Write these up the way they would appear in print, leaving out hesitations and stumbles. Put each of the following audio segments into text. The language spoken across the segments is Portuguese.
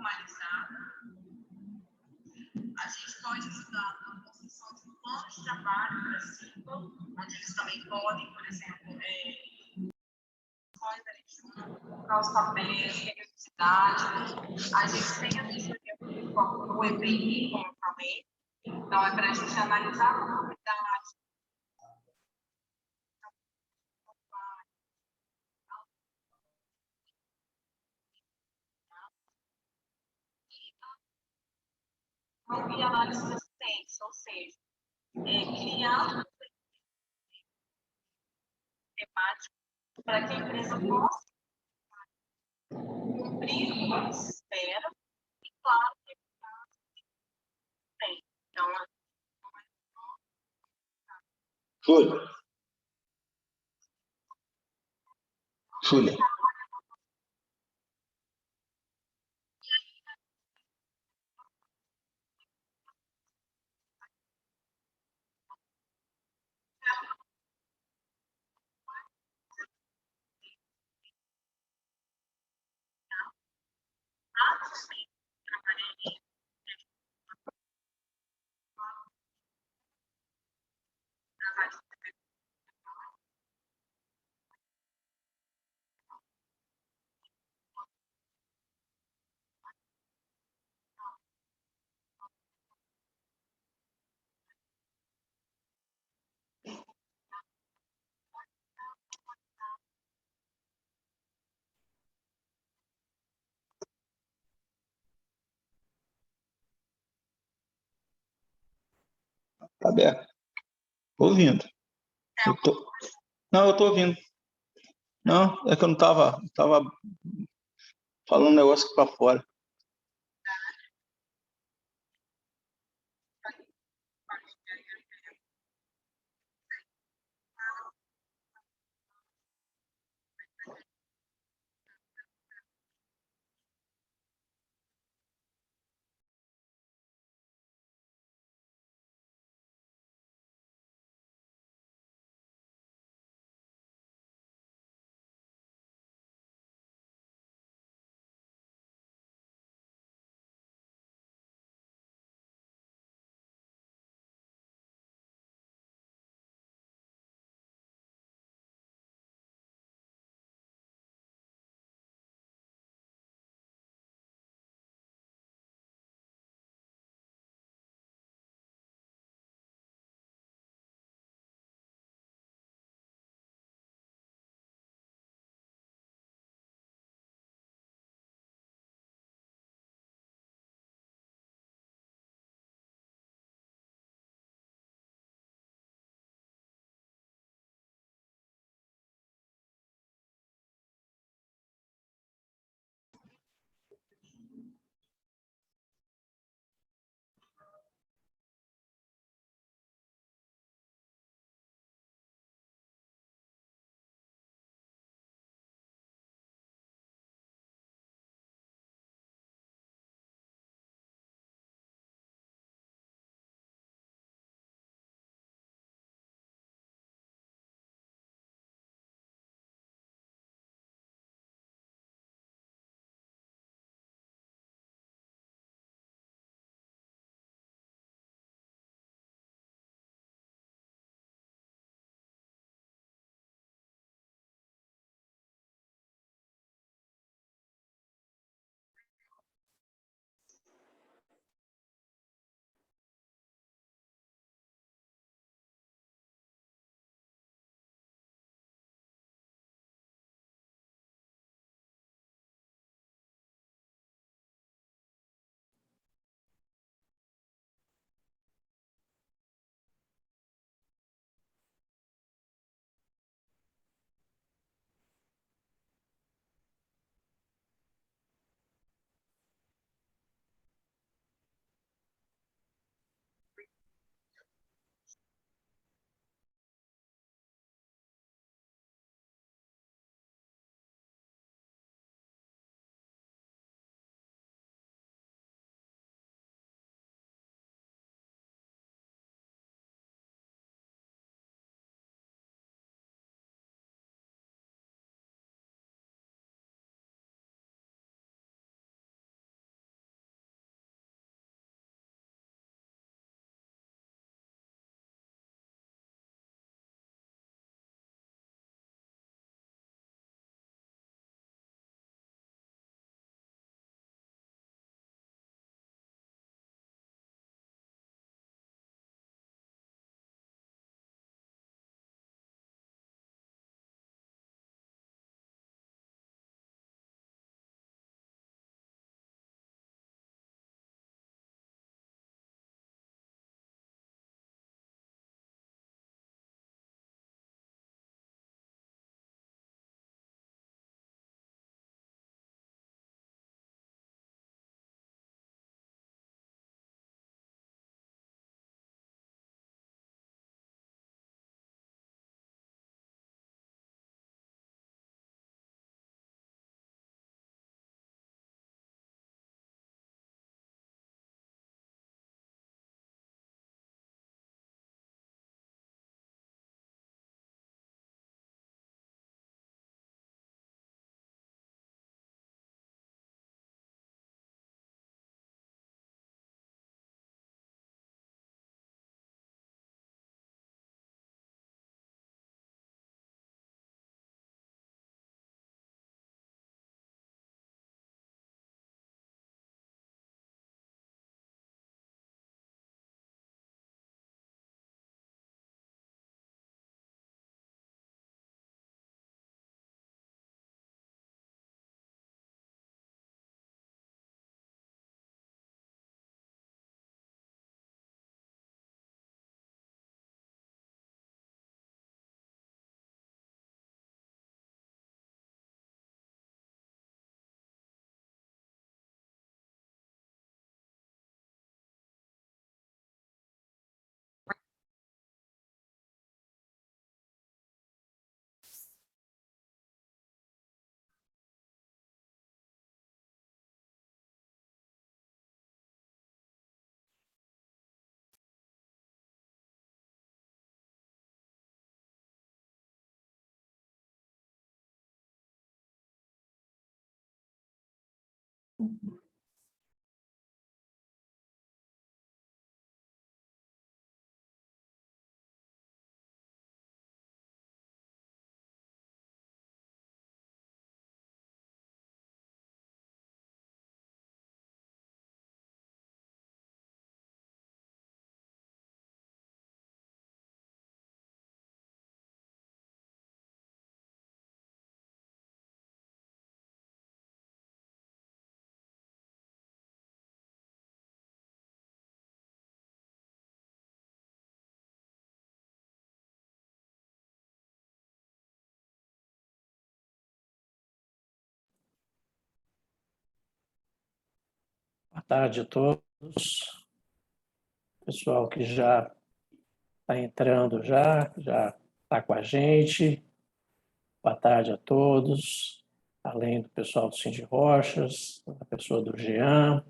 formalizada. A gente pode ajudar na construção de um plano de trabalho para ciclo, onde eles também podem, por exemplo, colocar os papéis, periodicidade. A gente tem a vistoria do EPI, como eu falei, então é para a gente analisar a comunidade. E análise de assistência, ou seja, criando temática para que a empresa possa cumprir o que se espera e, claro, que tem. Então, Júlia. Tá aberto. Ouvindo. Não, eu tô ouvindo. Não, é que eu não tava falando um negócio para fora. Boa tarde a todos. Pessoal que já está entrando já está com a gente. Boa tarde a todos. Além do pessoal do Cindy Rochas, a pessoa do Jean,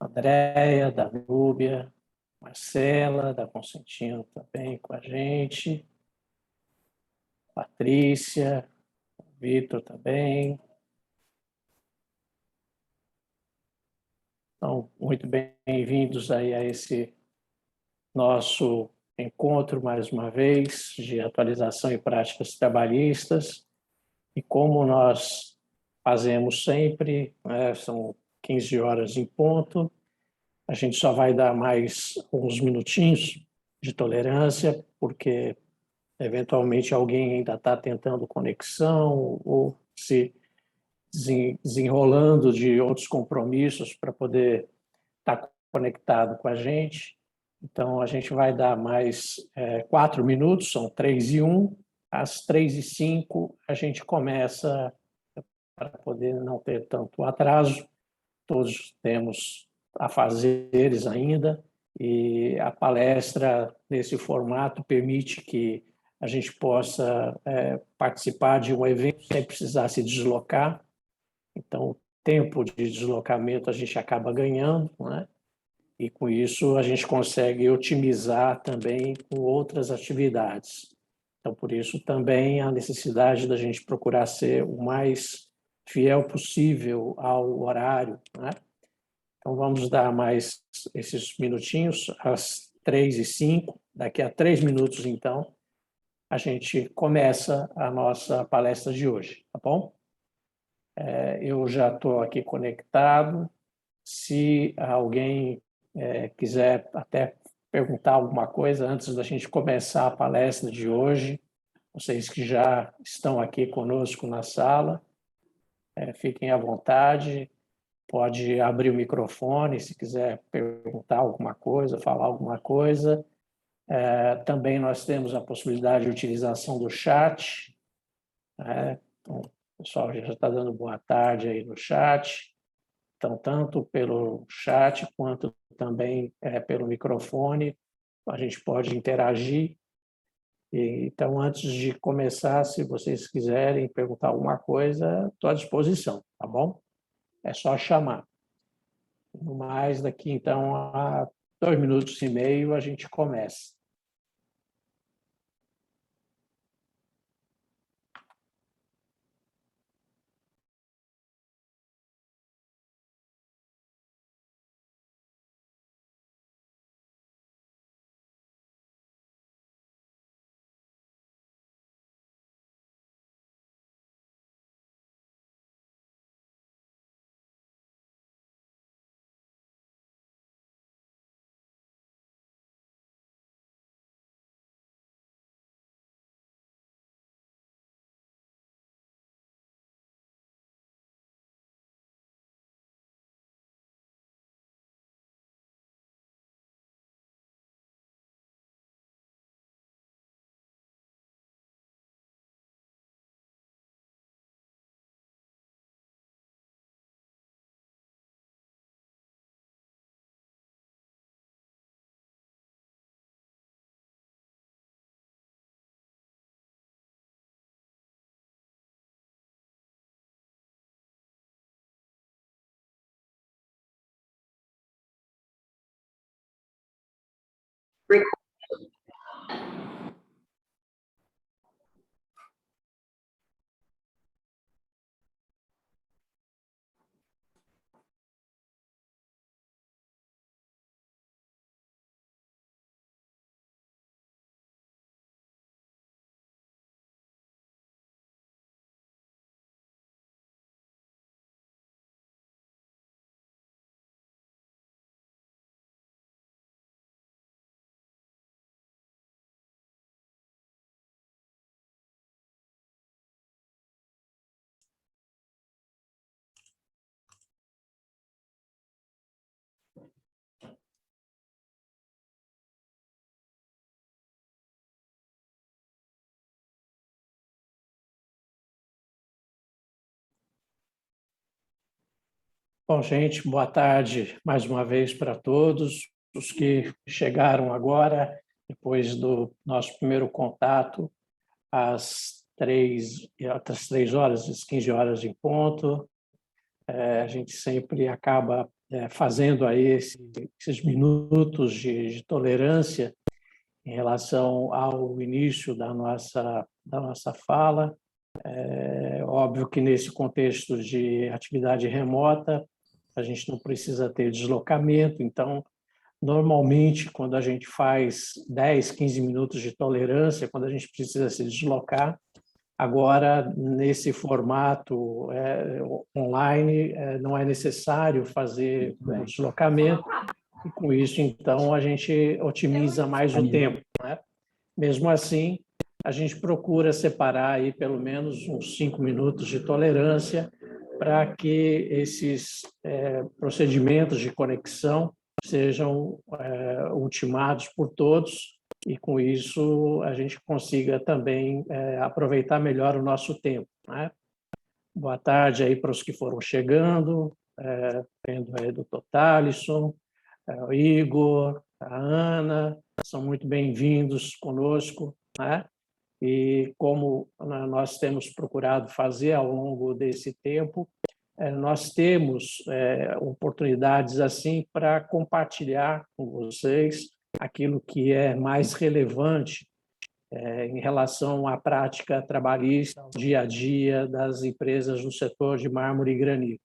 Andréia, da Núbia, Marcela, da Consentino também com a gente. Patrícia, Vitor também. Então, muito bem-vindos aí a esse nosso encontro, mais uma vez, de atualização e práticas trabalhistas. E como nós fazemos sempre, né, são 15 horas em ponto, a gente só vai dar mais uns minutinhos de tolerância, porque eventualmente alguém ainda está tentando conexão ou se desenrolando de outros compromissos para poder estar conectado com a gente. Então, a gente vai dar mais 4 minutos, são 3:01. Às 3:05, a gente começa para poder não ter tanto atraso. Todos temos afazeres ainda, e a palestra, nesse formato, permite que a gente possa participar de um evento sem precisar se deslocar. Então, o tempo de deslocamento a gente acaba ganhando, né? E com isso a gente consegue otimizar também com outras atividades. Então, por isso também a necessidade da gente procurar ser o mais fiel possível ao horário, né? Então, vamos dar mais esses minutinhos, às 3:05. Daqui a 3 minutos, então, a gente começa a nossa palestra de hoje, tá bom? Eu já estou aqui conectado. Se alguém quiser até perguntar alguma coisa antes da gente começar a palestra de hoje, vocês que já estão aqui conosco na sala, fiquem à vontade, pode abrir o microfone se quiser perguntar alguma coisa, falar alguma coisa. Também nós temos a possibilidade de utilização do chat, né? Então, o pessoal já está dando boa tarde aí no chat. Então, tanto pelo chat quanto também pelo microfone, a gente pode interagir. Então, antes de começar, se vocês quiserem perguntar alguma coisa, estou à disposição, tá bom? É só chamar. No mais, daqui, então, a 2 minutos e meio, a gente começa. Bom, gente, boa tarde mais uma vez para todos os que chegaram agora, depois do nosso primeiro contato, às 3 horas, às 15 horas em ponto. A gente sempre acaba fazendo aí esses minutos de tolerância em relação ao início da nossa fala. É óbvio que nesse contexto de atividade remota, a gente não precisa ter deslocamento, então, normalmente, quando a gente faz 10, 15 minutos de tolerância, quando a gente precisa se deslocar, agora, nesse formato online, não é necessário fazer o deslocamento, e com isso, então, a gente otimiza mais o tempo, né? Mesmo assim, a gente procura separar aí pelo menos uns 5 minutos de tolerância para que esses procedimentos de conexão sejam ultimados por todos e, com isso, a gente consiga também aproveitar melhor o nosso tempo, né? Boa tarde aí para os que foram chegando, vendo aí do Dr. Thalisson, o Igor, a Ana, são muito bem-vindos conosco, né? E como nós temos procurado fazer ao longo desse tempo, nós temos oportunidades assim para compartilhar com vocês aquilo que é mais relevante em relação à prática trabalhista, ao dia a dia das empresas do setor de mármore e granito.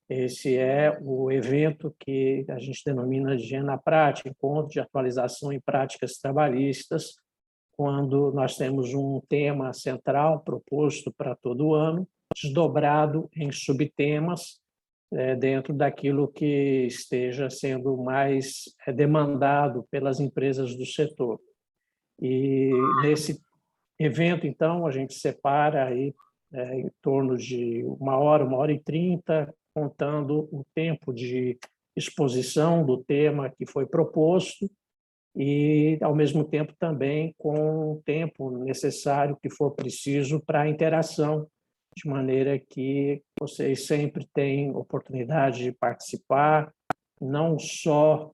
Esse é o evento que a gente denomina de ENAPRAT, Encontro de Atualização em Práticas Trabalhistas, quando nós temos um tema central proposto para todo o ano, desdobrado em subtemas dentro daquilo que esteja sendo mais demandado pelas empresas do setor. E nesse evento, então, a gente separa aí em torno de 1 hora e 30, contando o tempo de exposição do tema que foi proposto e, ao mesmo tempo, também com o tempo necessário que for preciso para a interação, de maneira que vocês sempre têm oportunidade de participar, não só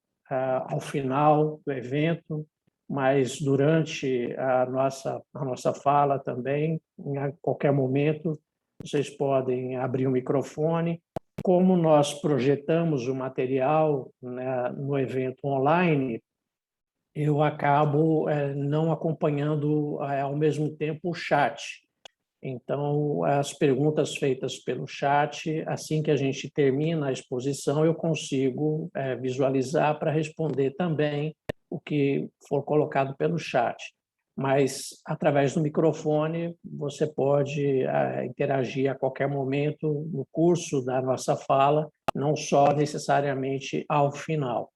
ao final do evento, mas durante a nossa fala também, em qualquer momento, vocês podem abrir o microfone. Como nós projetamos o material, né, no evento online, eu acabo não acompanhando ao mesmo tempo o chat. Então, as perguntas feitas pelo chat, assim que a gente termina a exposição, eu consigo visualizar para responder também o que for colocado pelo chat. Mas, através do microfone, você pode interagir a qualquer momento no curso da nossa fala, não só necessariamente ao final.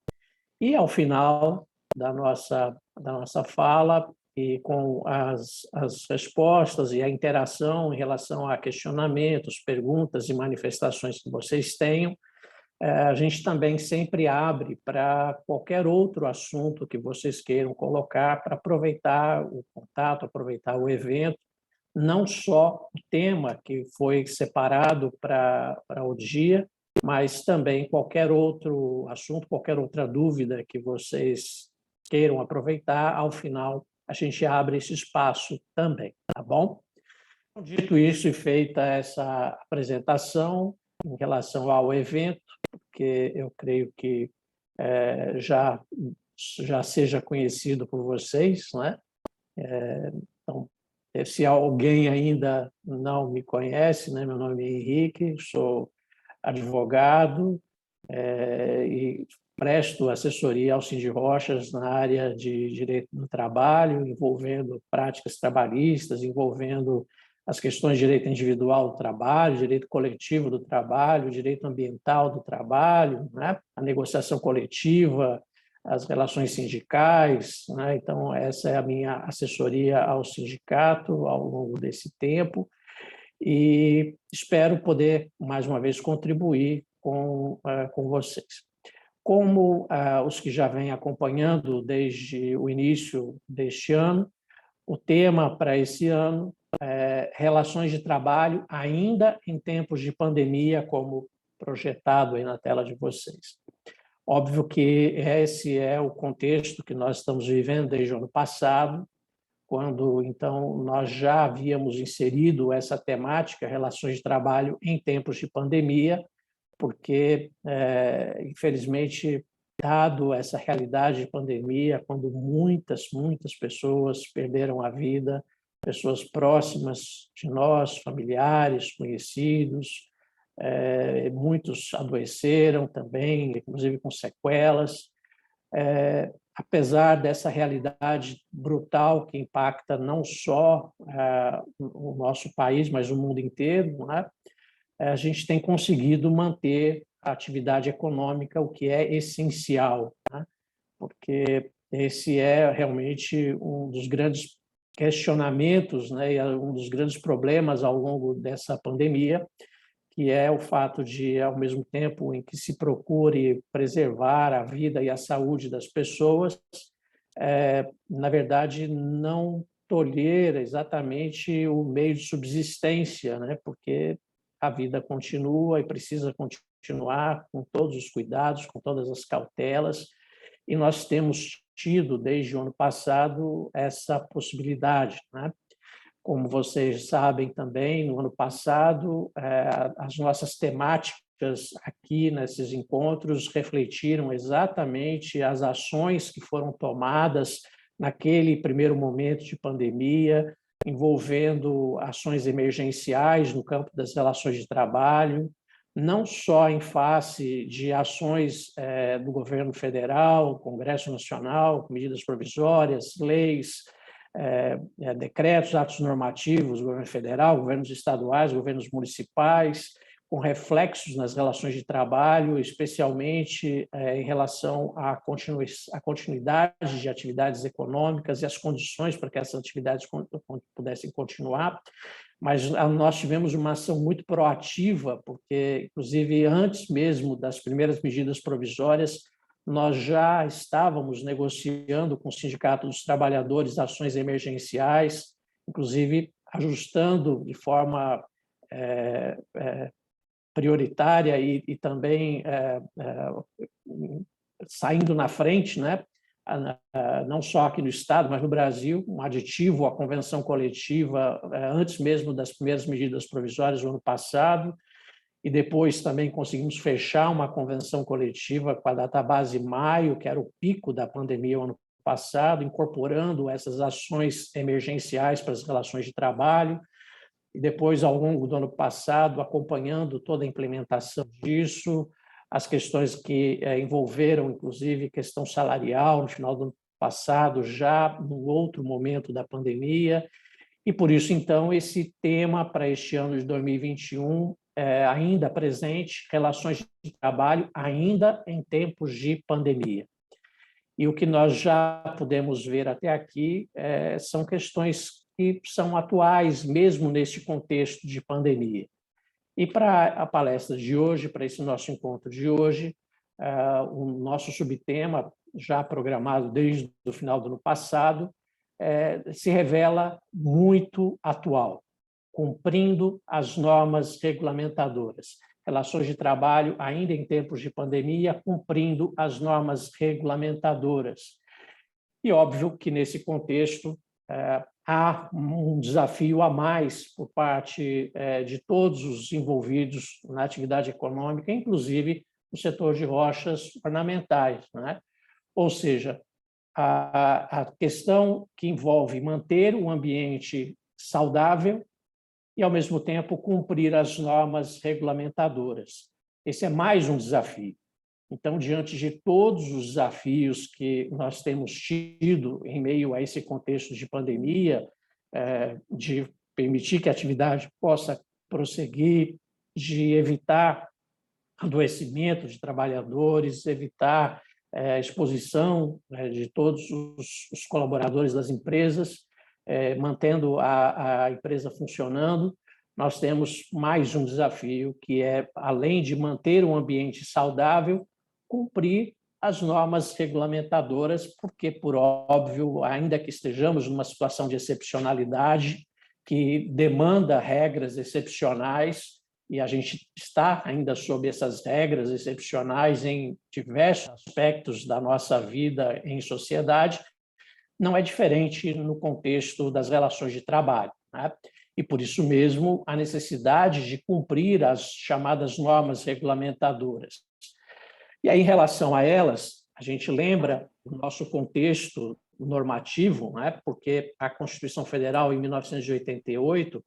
E, ao final da nossa fala, e com as respostas e a interação em relação a questionamentos, perguntas e manifestações que vocês tenham, a gente também sempre abre para qualquer outro assunto que vocês queiram colocar para aproveitar o contato, aproveitar o evento, não só o tema que foi separado para o dia, mas também qualquer outro assunto, qualquer outra dúvida que vocês queiram aproveitar. Ao final, a gente abre esse espaço também, tá bom? Dito isso e feita essa apresentação em relação ao evento, porque eu creio que já seja conhecido por vocês, né? Então, se alguém ainda não me conhece, né? Meu nome é Henrique, sou advogado e presto assessoria ao Cindy Rochas na área de direito do trabalho, envolvendo práticas trabalhistas, envolvendo as questões de direito individual do trabalho, direito coletivo do trabalho, direito ambiental do trabalho, né? A negociação coletiva, as relações sindicais, né? Então, essa é a minha assessoria ao sindicato ao longo desse tempo e espero poder, mais uma vez, contribuir com vocês. Como os que já vêm acompanhando desde o início deste ano, o tema para esse ano é relações de trabalho, ainda em tempos de pandemia, como projetado aí na tela de vocês. Óbvio que esse é o contexto que nós estamos vivendo desde o ano passado, quando, então, nós já havíamos inserido essa temática, relações de trabalho em tempos de pandemia, porque, infelizmente, dado essa realidade de pandemia, quando muitas pessoas perderam a vida, pessoas próximas de nós, familiares, conhecidos, muitos adoeceram também, inclusive com sequelas. Apesar dessa realidade brutal que impacta não só o nosso país, mas o mundo inteiro, né? A gente tem conseguido manter a atividade econômica, o que é essencial, né? Porque esse é realmente um dos grandes questionamentos, né? E um dos grandes problemas ao longo dessa pandemia, que é o fato de, ao mesmo tempo em que se procure preservar a vida e a saúde das pessoas, na verdade, não tolher exatamente o meio de subsistência, né? Porque a vida continua e precisa continuar com todos os cuidados, com todas as cautelas, e nós temos tido, desde o ano passado, essa possibilidade, né? Como vocês sabem também, no ano passado, as nossas temáticas aqui nesses encontros refletiram exatamente as ações que foram tomadas naquele primeiro momento de pandemia, envolvendo ações emergenciais no campo das relações de trabalho, não só em face de ações do governo federal, Congresso Nacional, medidas provisórias, leis, decretos, atos normativos, governo federal, governos estaduais, governos municipais, com reflexos nas relações de trabalho, especialmente em relação à continuidade de atividades econômicas e as condições para que essas atividades pudessem continuar. Mas nós tivemos uma ação muito proativa, porque, inclusive, antes mesmo das primeiras medidas provisórias, nós já estávamos negociando com o Sindicato dos Trabalhadores ações emergenciais, inclusive ajustando de forma prioritária e também saindo na frente, né? Não só aqui no Estado, mas no Brasil, um aditivo à convenção coletiva antes mesmo das primeiras medidas provisórias do ano passado, e depois também conseguimos fechar uma convenção coletiva com a database maio, que era o pico da pandemia o ano passado, incorporando essas ações emergenciais para as relações de trabalho, e depois, ao longo do ano passado, acompanhando toda a implementação disso, as questões que envolveram, inclusive, questão salarial no final do ano passado, já no outro momento da pandemia, e por isso, então, esse tema para este ano de 2021 ainda presente, relações de trabalho ainda em tempos de pandemia. E o que nós já podemos ver até aqui são questões que são atuais, mesmo neste contexto de pandemia. E para a palestra de hoje, para esse nosso encontro de hoje, o nosso subtema, já programado desde o final do ano passado, se revela muito atual, cumprindo as normas regulamentadoras. Relações de trabalho, ainda em tempos de pandemia, cumprindo as normas regulamentadoras. E óbvio que, nesse contexto, há um desafio a mais por parte de todos os envolvidos na atividade econômica, inclusive no setor de rochas ornamentais, né? Ou seja, a questão que envolve manter um ambiente saudável e, ao mesmo tempo, cumprir as normas regulamentadoras. Esse é mais um desafio. Então, diante de todos os desafios que nós temos tido em meio a esse contexto de pandemia, de permitir que a atividade possa prosseguir, de evitar adoecimento de trabalhadores, evitar a exposição de todos os colaboradores das empresas, mantendo a empresa funcionando, nós temos mais um desafio, que é, além de manter um ambiente saudável, cumprir as normas regulamentadoras, porque, por óbvio, ainda que estejamos numa situação de excepcionalidade, que demanda regras excepcionais, e a gente está ainda sob essas regras excepcionais em diversos aspectos da nossa vida em sociedade, não é diferente no contexto das relações de trabalho, né? E, por isso mesmo, a necessidade de cumprir as chamadas normas regulamentadoras. E aí, em relação a elas, a gente lembra o nosso contexto normativo, né? Porque a Constituição Federal, em 1988,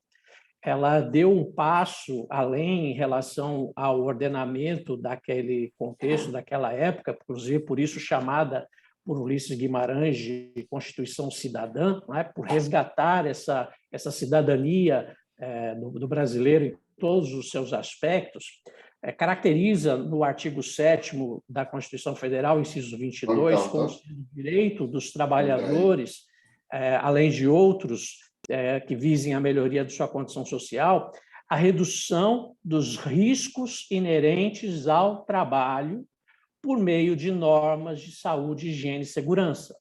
ela deu um passo além em relação ao ordenamento daquele contexto, daquela época, inclusive por isso chamada por Ulisses Guimarães de Constituição Cidadã, né, por resgatar essa cidadania do brasileiro em todos os seus aspectos, caracteriza no artigo 7º da Constituição Federal, inciso 22, como direito dos trabalhadores, além de outros que visem a melhoria de sua condição social, a redução dos riscos inerentes ao trabalho por meio de normas de saúde, higiene e segurança.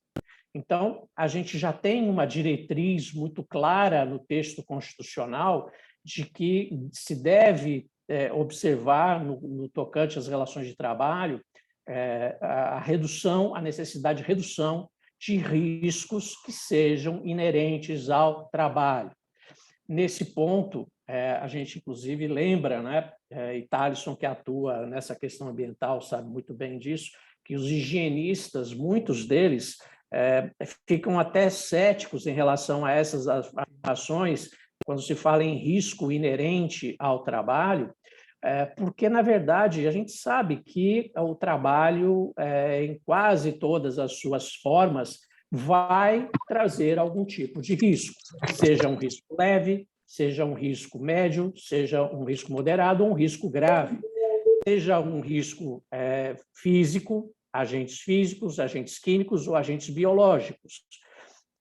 Então, a gente já tem uma diretriz muito clara no texto constitucional de que se deve observar, no tocante às relações de trabalho, a necessidade de redução de riscos que sejam inerentes ao trabalho. Nesse ponto, a gente, inclusive, lembra, né, e Thalisson, que atua nessa questão ambiental, sabe muito bem disso, que os higienistas, muitos deles, ficam até céticos em relação a essas afirmações, quando se fala em risco inerente ao trabalho, porque, na verdade, a gente sabe que o trabalho, em quase todas as suas formas, vai trazer algum tipo de risco, seja um risco leve, seja um risco médio, seja um risco moderado ou um risco grave, seja um risco físico, agentes físicos, agentes químicos ou agentes biológicos.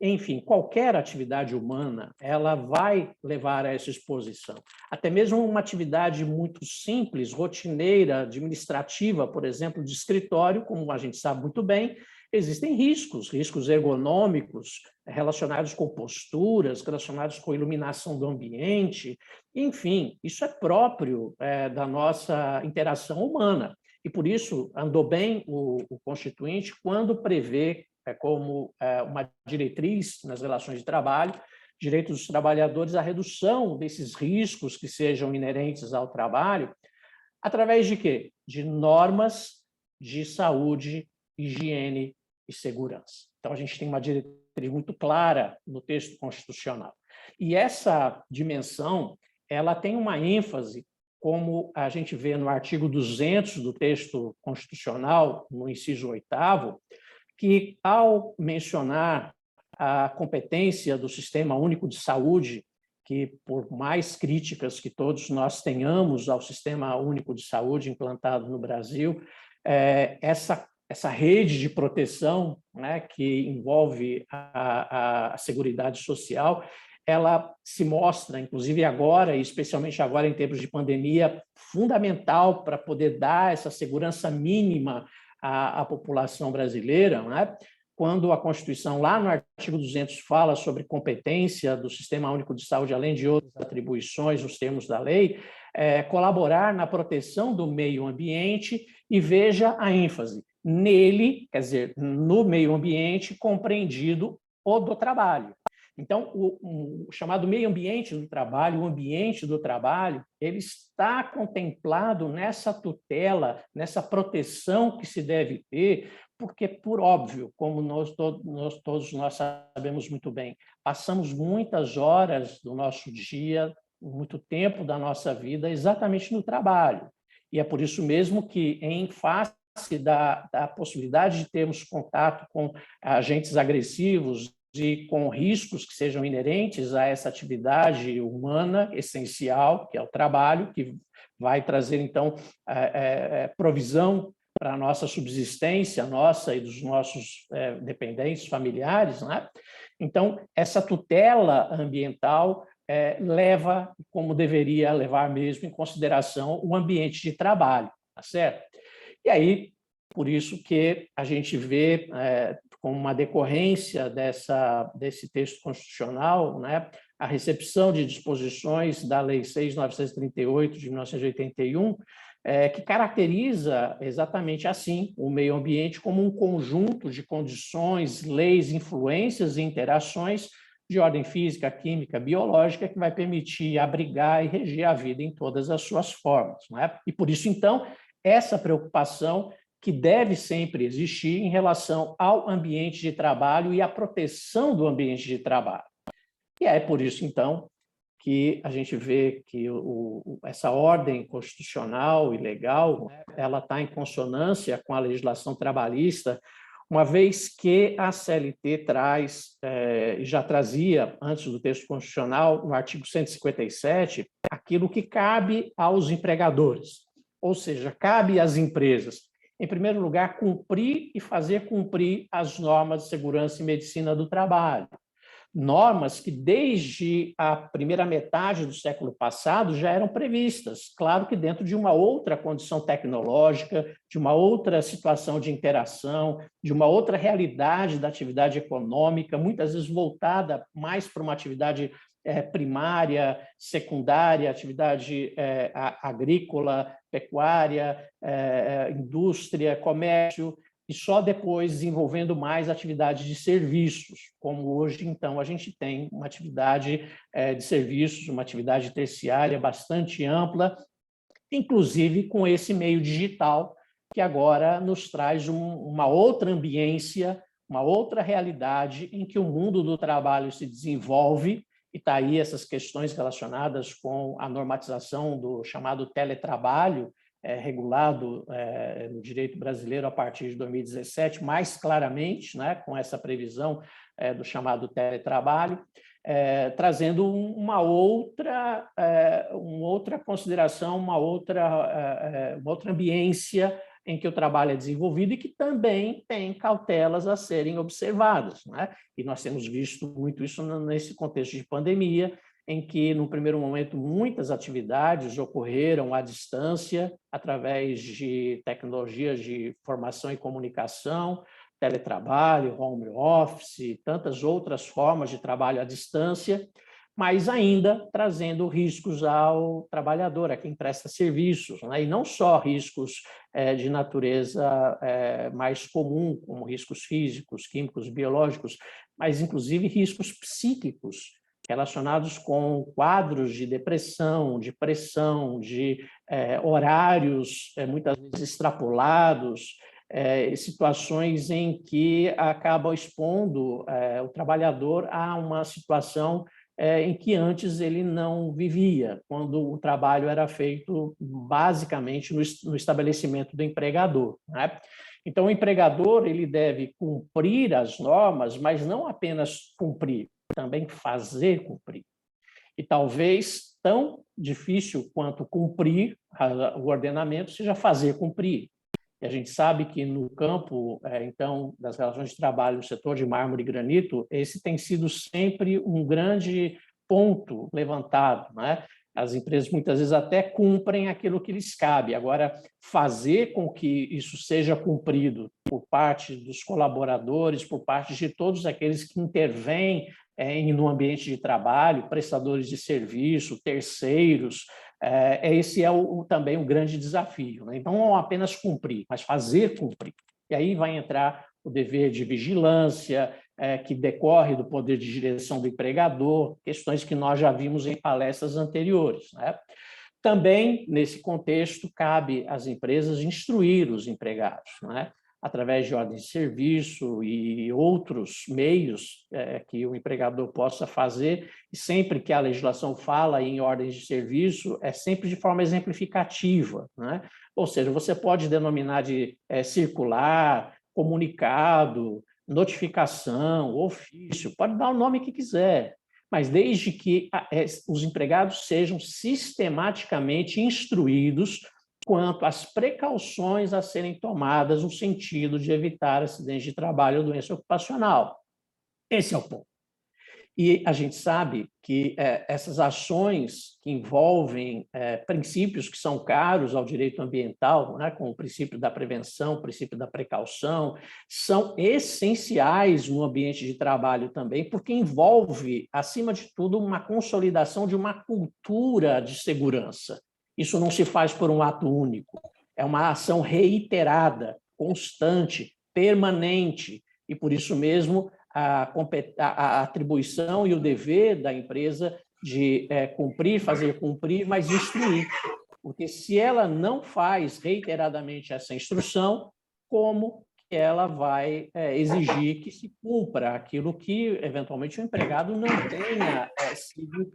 Enfim, qualquer atividade humana, ela vai levar a essa exposição. Até mesmo uma atividade muito simples, rotineira, administrativa, por exemplo, de escritório, como a gente sabe muito bem, existem riscos ergonômicos relacionados com posturas, relacionados com iluminação do ambiente, enfim, isso é próprio da nossa interação humana. E por isso andou bem o Constituinte quando prevê como uma diretriz nas relações de trabalho, direitos dos trabalhadores, a redução desses riscos que sejam inerentes ao trabalho, através de quê? De normas de saúde, higiene e segurança. Então, a gente tem uma diretriz muito clara no texto constitucional. E essa dimensão, ela tem uma ênfase, como a gente vê no artigo 200 do texto constitucional, no inciso 8º, que, ao mencionar a competência do Sistema Único de Saúde, que, por mais críticas que todos nós tenhamos ao Sistema Único de Saúde implantado no Brasil, essa rede de proteção, né, que envolve a Seguridade Social, ela se mostra, inclusive agora, e especialmente agora em tempos de pandemia, fundamental para poder dar essa segurança mínima à população brasileira, né? Quando a Constituição, lá no artigo 200, fala sobre competência do Sistema Único de Saúde, além de outras atribuições, os termos da lei, colaborar na proteção do meio ambiente, e veja a ênfase nele, quer dizer, no meio ambiente compreendido o do trabalho. Então, o chamado meio ambiente do trabalho, o ambiente do trabalho, ele está contemplado nessa tutela, nessa proteção que se deve ter, porque, por óbvio, como todos nós sabemos muito bem, passamos muitas horas do nosso dia, muito tempo da nossa vida, exatamente no trabalho. E é por isso mesmo que, em face da possibilidade de termos contato com agentes agressivos e com riscos que sejam inerentes a essa atividade humana essencial, que é o trabalho, que vai trazer, então, provisão para a nossa subsistência, nossa e dos nossos dependentes familiares, né? Então, essa tutela ambiental leva, como deveria levar mesmo, em consideração o ambiente de trabalho, tá certo? E aí, por isso que a gente vê como uma decorrência desse texto constitucional, né, a recepção de disposições da Lei 6.938, de 1981, que caracteriza exatamente assim o meio ambiente como um conjunto de condições, leis, influências e interações de ordem física, química, biológica, que vai permitir abrigar e reger a vida em todas as suas formas, não é? E por isso, então, essa preocupação que deve sempre existir em relação ao ambiente de trabalho e à proteção do ambiente de trabalho. E é por isso, então, que a gente vê que essa ordem constitucional e legal, ela está em consonância com a legislação trabalhista, uma vez que a CLT traz, já trazia, antes do texto constitucional, no artigo 157, aquilo que cabe aos empregadores, ou seja, cabe às empresas, em primeiro lugar, cumprir e fazer cumprir as normas de segurança e medicina do trabalho. Normas que, desde a primeira metade do século passado, já eram previstas, claro que dentro de uma outra condição tecnológica, de uma outra situação de interação, de uma outra realidade da atividade econômica, muitas vezes voltada mais para uma atividade primária, secundária, atividade agrícola, pecuária, indústria, comércio, e só depois desenvolvendo mais atividades de serviços, como hoje, então, a gente tem uma atividade de serviços, uma atividade terciária bastante ampla, inclusive com esse meio digital, que agora nos traz uma outra ambiência, uma outra realidade em que o mundo do trabalho se desenvolve, e está aí essas questões relacionadas com a normatização do chamado teletrabalho, regulado no direito brasileiro a partir de 2017, mais claramente, né, com essa previsão do chamado teletrabalho, trazendo uma outra consideração, uma outra ambiência em que o trabalho é desenvolvido e que também tem cautelas a serem observadas, né? E nós temos visto muito isso nesse contexto de pandemia, em que, no primeiro momento, muitas atividades ocorreram à distância, através de tecnologias de formação e comunicação, teletrabalho, home office, tantas outras formas de trabalho à distância, mas ainda trazendo riscos ao trabalhador, a quem presta serviços, né? E não só riscos de natureza mais comum, como riscos físicos, químicos, biológicos, mas, inclusive, riscos psíquicos, relacionados com quadros de depressão, de pressão, de horários muitas vezes extrapolados, situações em que acabam expondo o trabalhador a uma situação em que antes ele não vivia, quando o trabalho era feito basicamente no estabelecimento do empregador, né? Então, o empregador ele deve cumprir as normas, mas não apenas cumprir, também fazer cumprir. E talvez tão difícil quanto cumprir o ordenamento seja fazer cumprir. E a gente sabe que no campo, então, das relações de trabalho no setor de mármore e granito, esse tem sido sempre um grande ponto levantado, né? As empresas muitas vezes até cumprem aquilo que lhes cabe. Agora, fazer com que isso seja cumprido por parte dos colaboradores, por parte de todos aqueles que intervêm no ambiente de trabalho, prestadores de serviço, terceiros, esse é também um grande desafio, né? Então, não apenas cumprir, mas fazer cumprir. E aí vai entrar o dever de vigilância, que decorre do poder de direção do empregador, questões que nós já vimos em palestras anteriores, né? Também, nesse contexto, cabe às empresas instruir os empregados, né? Através de ordens de serviço e outros meios que o empregador possa fazer, e sempre que a legislação fala em ordens de serviço, é sempre de forma exemplificativa, né? Ou seja, você pode denominar de circular, comunicado, notificação, ofício, pode dar o nome que quiser, mas desde que os empregados sejam sistematicamente instruídos quanto às precauções a serem tomadas no sentido de evitar acidentes de trabalho ou doença ocupacional. Esse é o ponto. E a gente sabe que essas ações que envolvem princípios que são caros ao direito ambiental, né, como o princípio da prevenção, o princípio da precaução, são essenciais no ambiente de trabalho também, porque envolve, acima de tudo, uma consolidação de uma cultura de segurança. Isso não se faz por um ato único, é uma ação reiterada, constante, permanente, e por isso mesmo a atribuição e o dever da empresa de cumprir, fazer cumprir, mas instruir. Porque se ela não faz reiteradamente essa instrução, como que ela vai exigir que se cumpra aquilo que, eventualmente, o empregado não tenha sido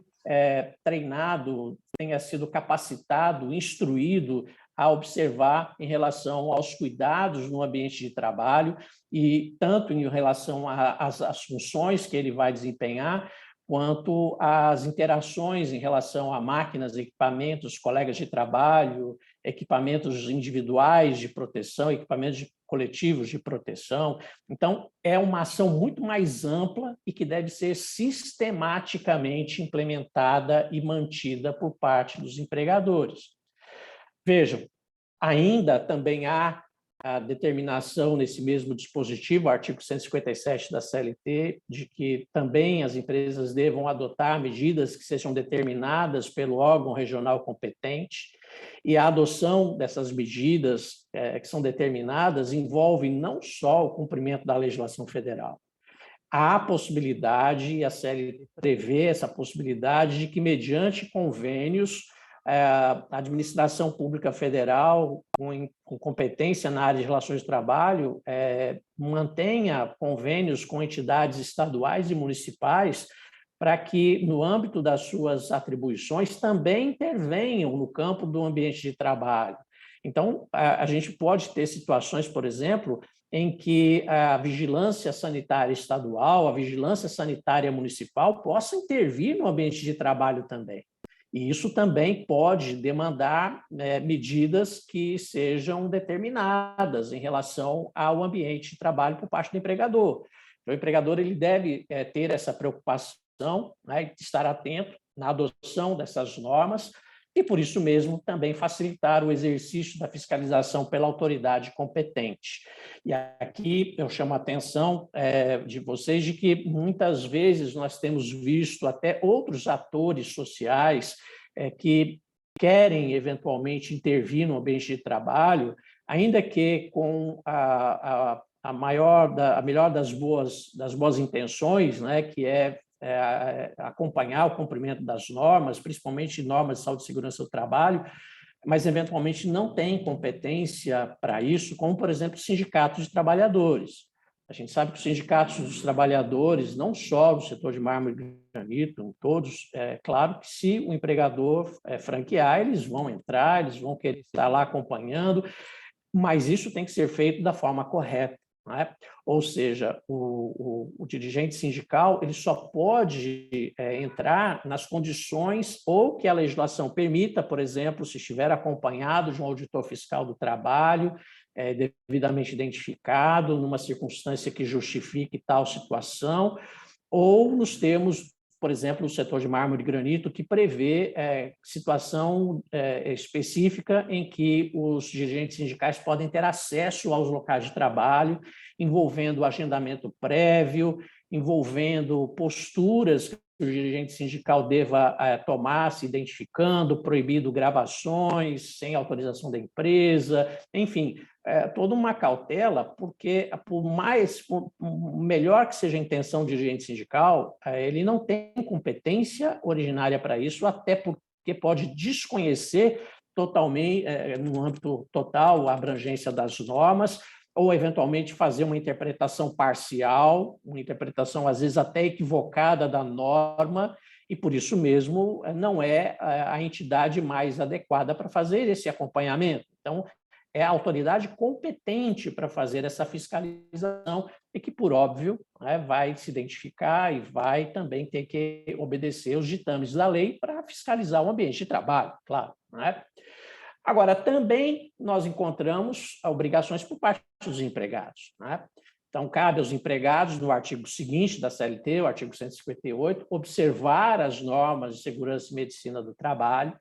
treinado, tenha sido capacitado, instruído a observar em relação aos cuidados no ambiente de trabalho e tanto em relação às funções que ele vai desempenhar, quanto às interações em relação a máquinas, equipamentos, colegas de trabalho, equipamentos individuais de proteção, equipamentos coletivos de proteção. Então, é uma ação muito mais ampla e que deve ser sistematicamente implementada e mantida por parte dos empregadores. Vejam, ainda também há a determinação nesse mesmo dispositivo, artigo 157 da CLT, de que também as empresas devam adotar medidas que sejam determinadas pelo órgão regional competente, e a adoção dessas medidas que são determinadas envolve não só o cumprimento da legislação federal. Há a possibilidade, e a CLT prevê essa possibilidade, de que, mediante convênios, a administração pública federal, com competência na área de relações de trabalho, mantenha convênios com entidades estaduais e municipais para que, no âmbito das suas atribuições, também intervenham no campo do ambiente de trabalho. Então, a gente pode ter situações, por exemplo, em que a vigilância sanitária estadual, a vigilância sanitária municipal possa intervir no ambiente de trabalho também. E isso também pode demandar medidas que sejam determinadas em relação ao ambiente de trabalho por parte do empregador. Então, o empregador ele deve ter essa preocupação, né, de estar atento na adoção dessas normas e, por isso mesmo, também facilitar o exercício da fiscalização pela autoridade competente. E aqui eu chamo a atenção de vocês de que, muitas vezes, nós temos visto até outros atores sociais que querem, eventualmente, intervir no ambiente de trabalho, ainda que com a melhor das boas intenções, né, que acompanhar o cumprimento das normas, principalmente normas de saúde e segurança do trabalho, mas eventualmente não tem competência para isso, como, por exemplo, sindicatos de trabalhadores. A gente sabe que os sindicatos dos trabalhadores, não só no setor de mármore e granito, todos, claro que se o empregador franquear, eles vão entrar, eles vão querer estar lá acompanhando, mas isso tem que ser feito da forma correta. Não é? Ou seja, o dirigente sindical ele só pode entrar nas condições ou que a legislação permita, por exemplo, se estiver acompanhado de um auditor fiscal do trabalho, devidamente identificado, numa circunstância que justifique tal situação, ou nos termos, por exemplo, no setor de mármore e granito, que prevê situação específica em que os dirigentes sindicais podem ter acesso aos locais de trabalho, envolvendo agendamento prévio, envolvendo posturas que o dirigente sindical deva tomar, se identificando, proibindo gravações, sem autorização da empresa, enfim, toda uma cautela, porque por melhor que seja a intenção do dirigente sindical, ele não tem competência originária para isso, até porque pode desconhecer totalmente, no âmbito total, a abrangência das normas, ou eventualmente fazer uma interpretação parcial, uma interpretação às vezes até equivocada da norma, e por isso mesmo não é a entidade mais adequada para fazer esse acompanhamento. Então, é a autoridade competente para fazer essa fiscalização e que, por óbvio, vai se identificar e vai também ter que obedecer os ditames da lei para fiscalizar o ambiente de trabalho, claro. Não é? Agora, também nós encontramos obrigações por parte dos empregados. Né? Então, cabe aos empregados, no artigo seguinte da CLT, o artigo 158, observar as normas de segurança e medicina do trabalho,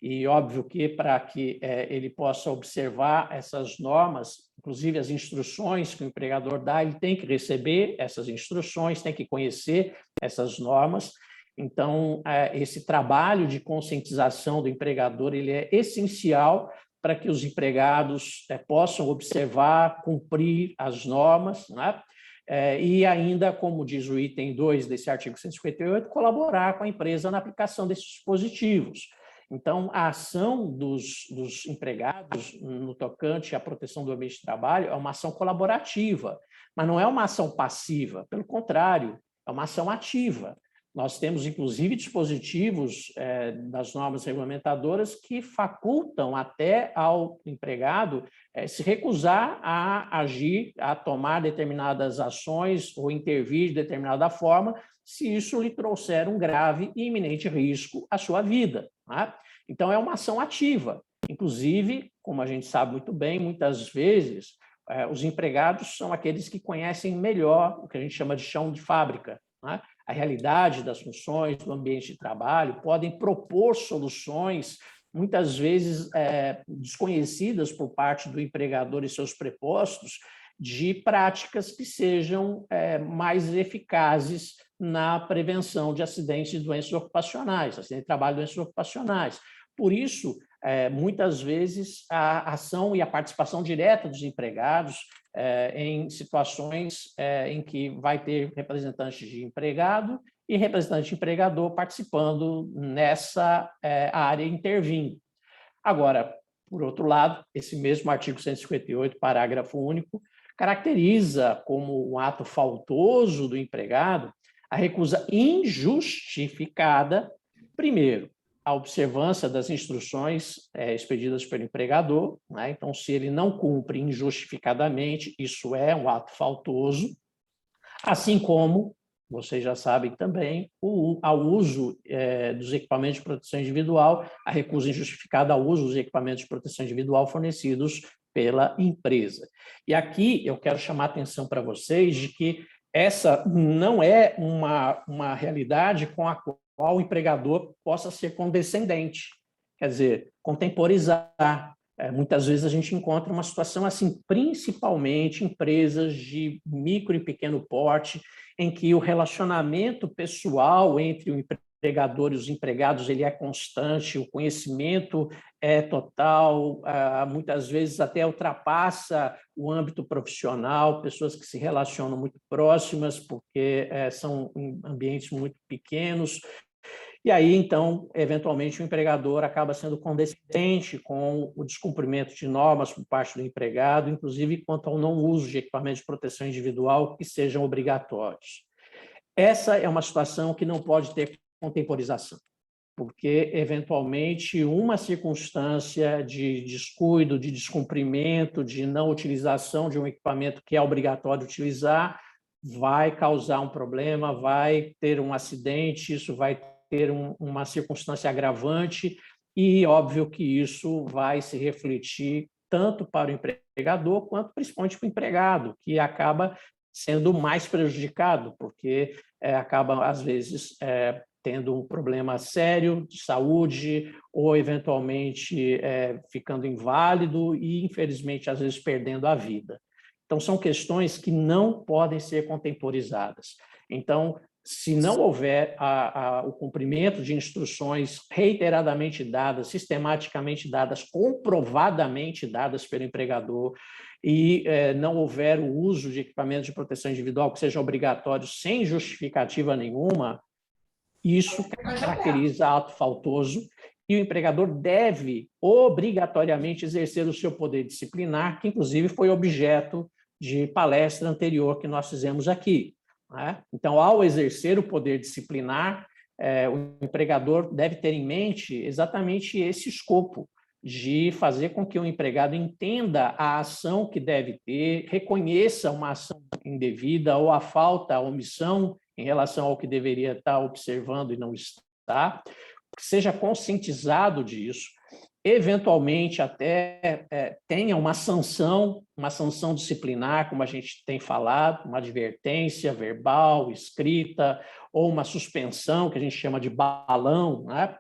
e óbvio que para que ele possa observar essas normas, inclusive as instruções que o empregador dá, ele tem que receber essas instruções, tem que conhecer essas normas. Então, esse trabalho de conscientização do empregador, ele é essencial para que os empregados possam observar, cumprir as normas, né? E ainda, como diz o item 2 desse artigo 158, colaborar com a empresa na aplicação desses dispositivos. Então, a ação dos empregados no tocante à proteção do ambiente de trabalho é uma ação colaborativa, mas não é uma ação passiva, pelo contrário, é uma ação ativa. Nós temos, inclusive, dispositivos das normas regulamentadoras que facultam até ao empregado se recusar a agir, a tomar determinadas ações ou intervir de determinada forma, se isso lhe trouxer um grave e iminente risco à sua vida, né? Então, é uma ação ativa. Inclusive, como a gente sabe muito bem, muitas vezes, os empregados são aqueles que conhecem melhor o que a gente chama de chão de fábrica, né? A realidade das funções do ambiente de trabalho, podem propor soluções, muitas vezes desconhecidas por parte do empregador e seus prepostos, de práticas que sejam mais eficazes na prevenção de acidentes e doenças ocupacionais, acidentes de trabalho e doenças ocupacionais. Por isso, muitas vezes, a ação e a participação direta dos empregados em situações em que vai ter representante de empregado e representante de empregador participando nessa área, intervindo. Agora, por outro lado, esse mesmo artigo 158, parágrafo único, caracteriza como um ato faltoso do empregado a recusa injustificada, primeiro, a observância das instruções expedidas pelo empregador, né? Então, se ele não cumpre injustificadamente, isso é um ato faltoso, assim como, vocês já sabem também, ao uso dos equipamentos de proteção individual, a recusa injustificada ao uso dos equipamentos de proteção individual fornecidos pela empresa. E aqui eu quero chamar a atenção para vocês de que essa não é uma realidade com a qual o empregador possa ser condescendente, quer dizer, contemporizar. Muitas vezes a gente encontra uma situação assim, principalmente empresas de micro e pequeno porte, em que o relacionamento pessoal entre o empregador e os empregados ele é constante, o conhecimento é total, muitas vezes até ultrapassa o âmbito profissional, pessoas que se relacionam muito próximas, porque são ambientes muito pequenos. E aí, então, eventualmente, o empregador acaba sendo condescendente com o descumprimento de normas por parte do empregado, inclusive quanto ao não uso de equipamentos de proteção individual que sejam obrigatórios. Essa é uma situação que não pode ter contemporização, porque, eventualmente, uma circunstância de descuido, de descumprimento, de não utilização de um equipamento que é obrigatório utilizar, vai causar um problema, vai ter um acidente, isso vai ter uma circunstância agravante e, óbvio, que isso vai se refletir tanto para o empregador quanto principalmente para o empregado, que acaba sendo mais prejudicado, porque acaba, às vezes, tendo um problema sério de saúde ou, eventualmente, ficando inválido e, infelizmente, às vezes, perdendo a vida. Então, são questões que não podem ser contemporizadas. Então, se não houver o cumprimento de instruções reiteradamente dadas, sistematicamente dadas, comprovadamente dadas pelo empregador, e não houver o uso de equipamentos de proteção individual que sejam obrigatórios sem justificativa nenhuma, isso caracteriza ato faltoso e o empregador deve obrigatoriamente exercer o seu poder disciplinar, que inclusive foi objeto de palestra anterior que nós fizemos aqui. Então, ao exercer o poder disciplinar, o empregador deve ter em mente exatamente esse escopo de fazer com que o empregado entenda a ação que deve ter, reconheça uma ação indevida ou a falta, a omissão em relação ao que deveria estar observando e não está, seja conscientizado disso eventualmente até tenha uma sanção disciplinar, como a gente tem falado, uma advertência verbal, escrita, ou uma suspensão, que a gente chama de balão, né?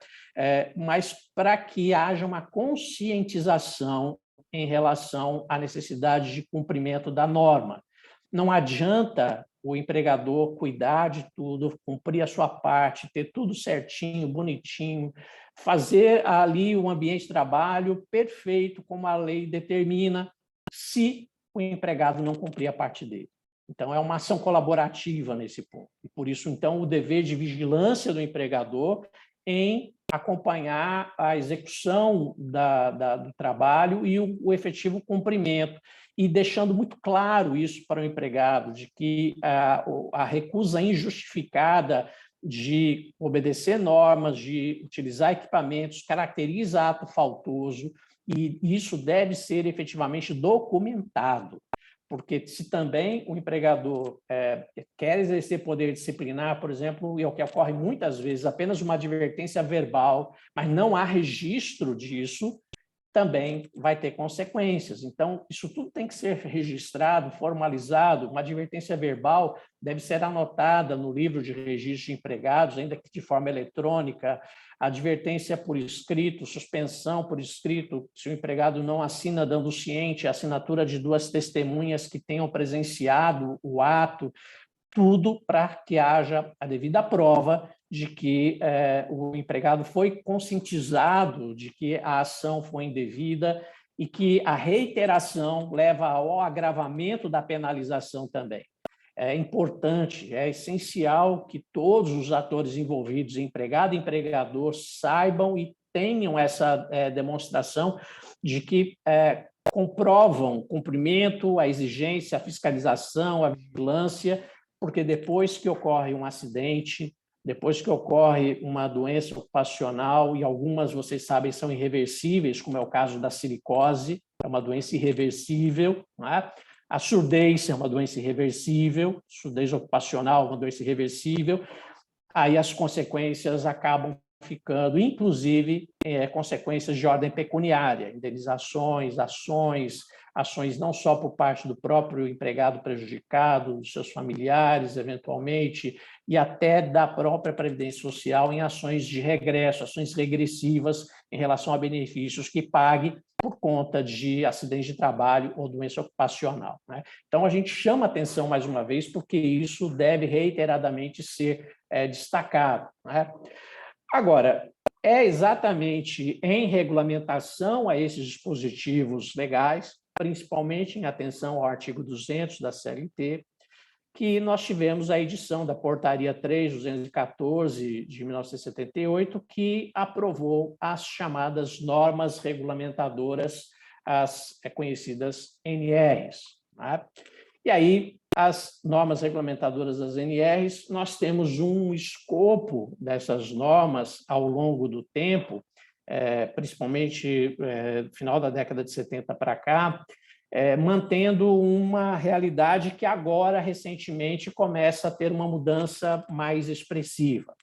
Mas para que haja uma conscientização em relação à necessidade de cumprimento da norma. Não adianta o empregador cuidar de tudo, cumprir a sua parte, ter tudo certinho, bonitinho, fazer ali um ambiente de trabalho perfeito, como a lei determina, se o empregado não cumprir a parte dele. Então, é uma ação colaborativa nesse ponto. E, por isso, então, o dever de vigilância do empregador em acompanhar a execução do trabalho e o efetivo cumprimento, e deixando muito claro isso para o empregado, de que a recusa injustificada de obedecer normas, de utilizar equipamentos, caracteriza ato faltoso, e isso deve ser efetivamente documentado. Porque se também o empregador quer exercer poder disciplinar, por exemplo, e é o que ocorre muitas vezes, apenas uma advertência verbal, mas não há registro disso, também vai ter consequências. Então, isso tudo tem que ser registrado, formalizado. Uma advertência verbal deve ser anotada no livro de registro de empregados, ainda que de forma eletrônica. Advertência por escrito, suspensão por escrito, se o empregado não assina dando ciente, a assinatura de 2 testemunhas que tenham presenciado o ato, tudo para que haja a devida prova de que o empregado foi conscientizado de que a ação foi indevida e que a reiteração leva ao agravamento da penalização também. É importante, é essencial que todos os atores envolvidos, empregado e empregador, saibam e tenham essa demonstração de que comprovam o cumprimento, a exigência, a fiscalização, a vigilância, porque depois que ocorre um acidente, depois que ocorre uma doença ocupacional, e algumas, vocês sabem, são irreversíveis, como é o caso da silicose, é uma doença irreversível, não é? A surdez é uma doença irreversível, surdez ocupacional é uma doença irreversível, aí as consequências acabam ficando, inclusive, consequências de ordem pecuniária, indenizações, ações não só por parte do próprio empregado prejudicado, dos seus familiares, eventualmente, e até da própria Previdência Social em ações de regresso, ações regressivas em relação a benefícios que pague por conta de acidente de trabalho ou doença ocupacional, né? Então, a gente chama atenção mais uma vez, porque isso deve reiteradamente ser destacado, né? Agora, é exatamente em regulamentação a esses dispositivos legais, principalmente em atenção ao artigo 200 da CLT, que nós tivemos a edição da Portaria 3.214 de 1978, que aprovou as chamadas normas regulamentadoras, as conhecidas NRs, né? E aí, as normas regulamentadoras das NRs, nós temos um escopo dessas normas ao longo do tempo, principalmente no final da década de 70 para cá, mantendo uma realidade que agora, recentemente, começa a ter uma mudança mais expressiva.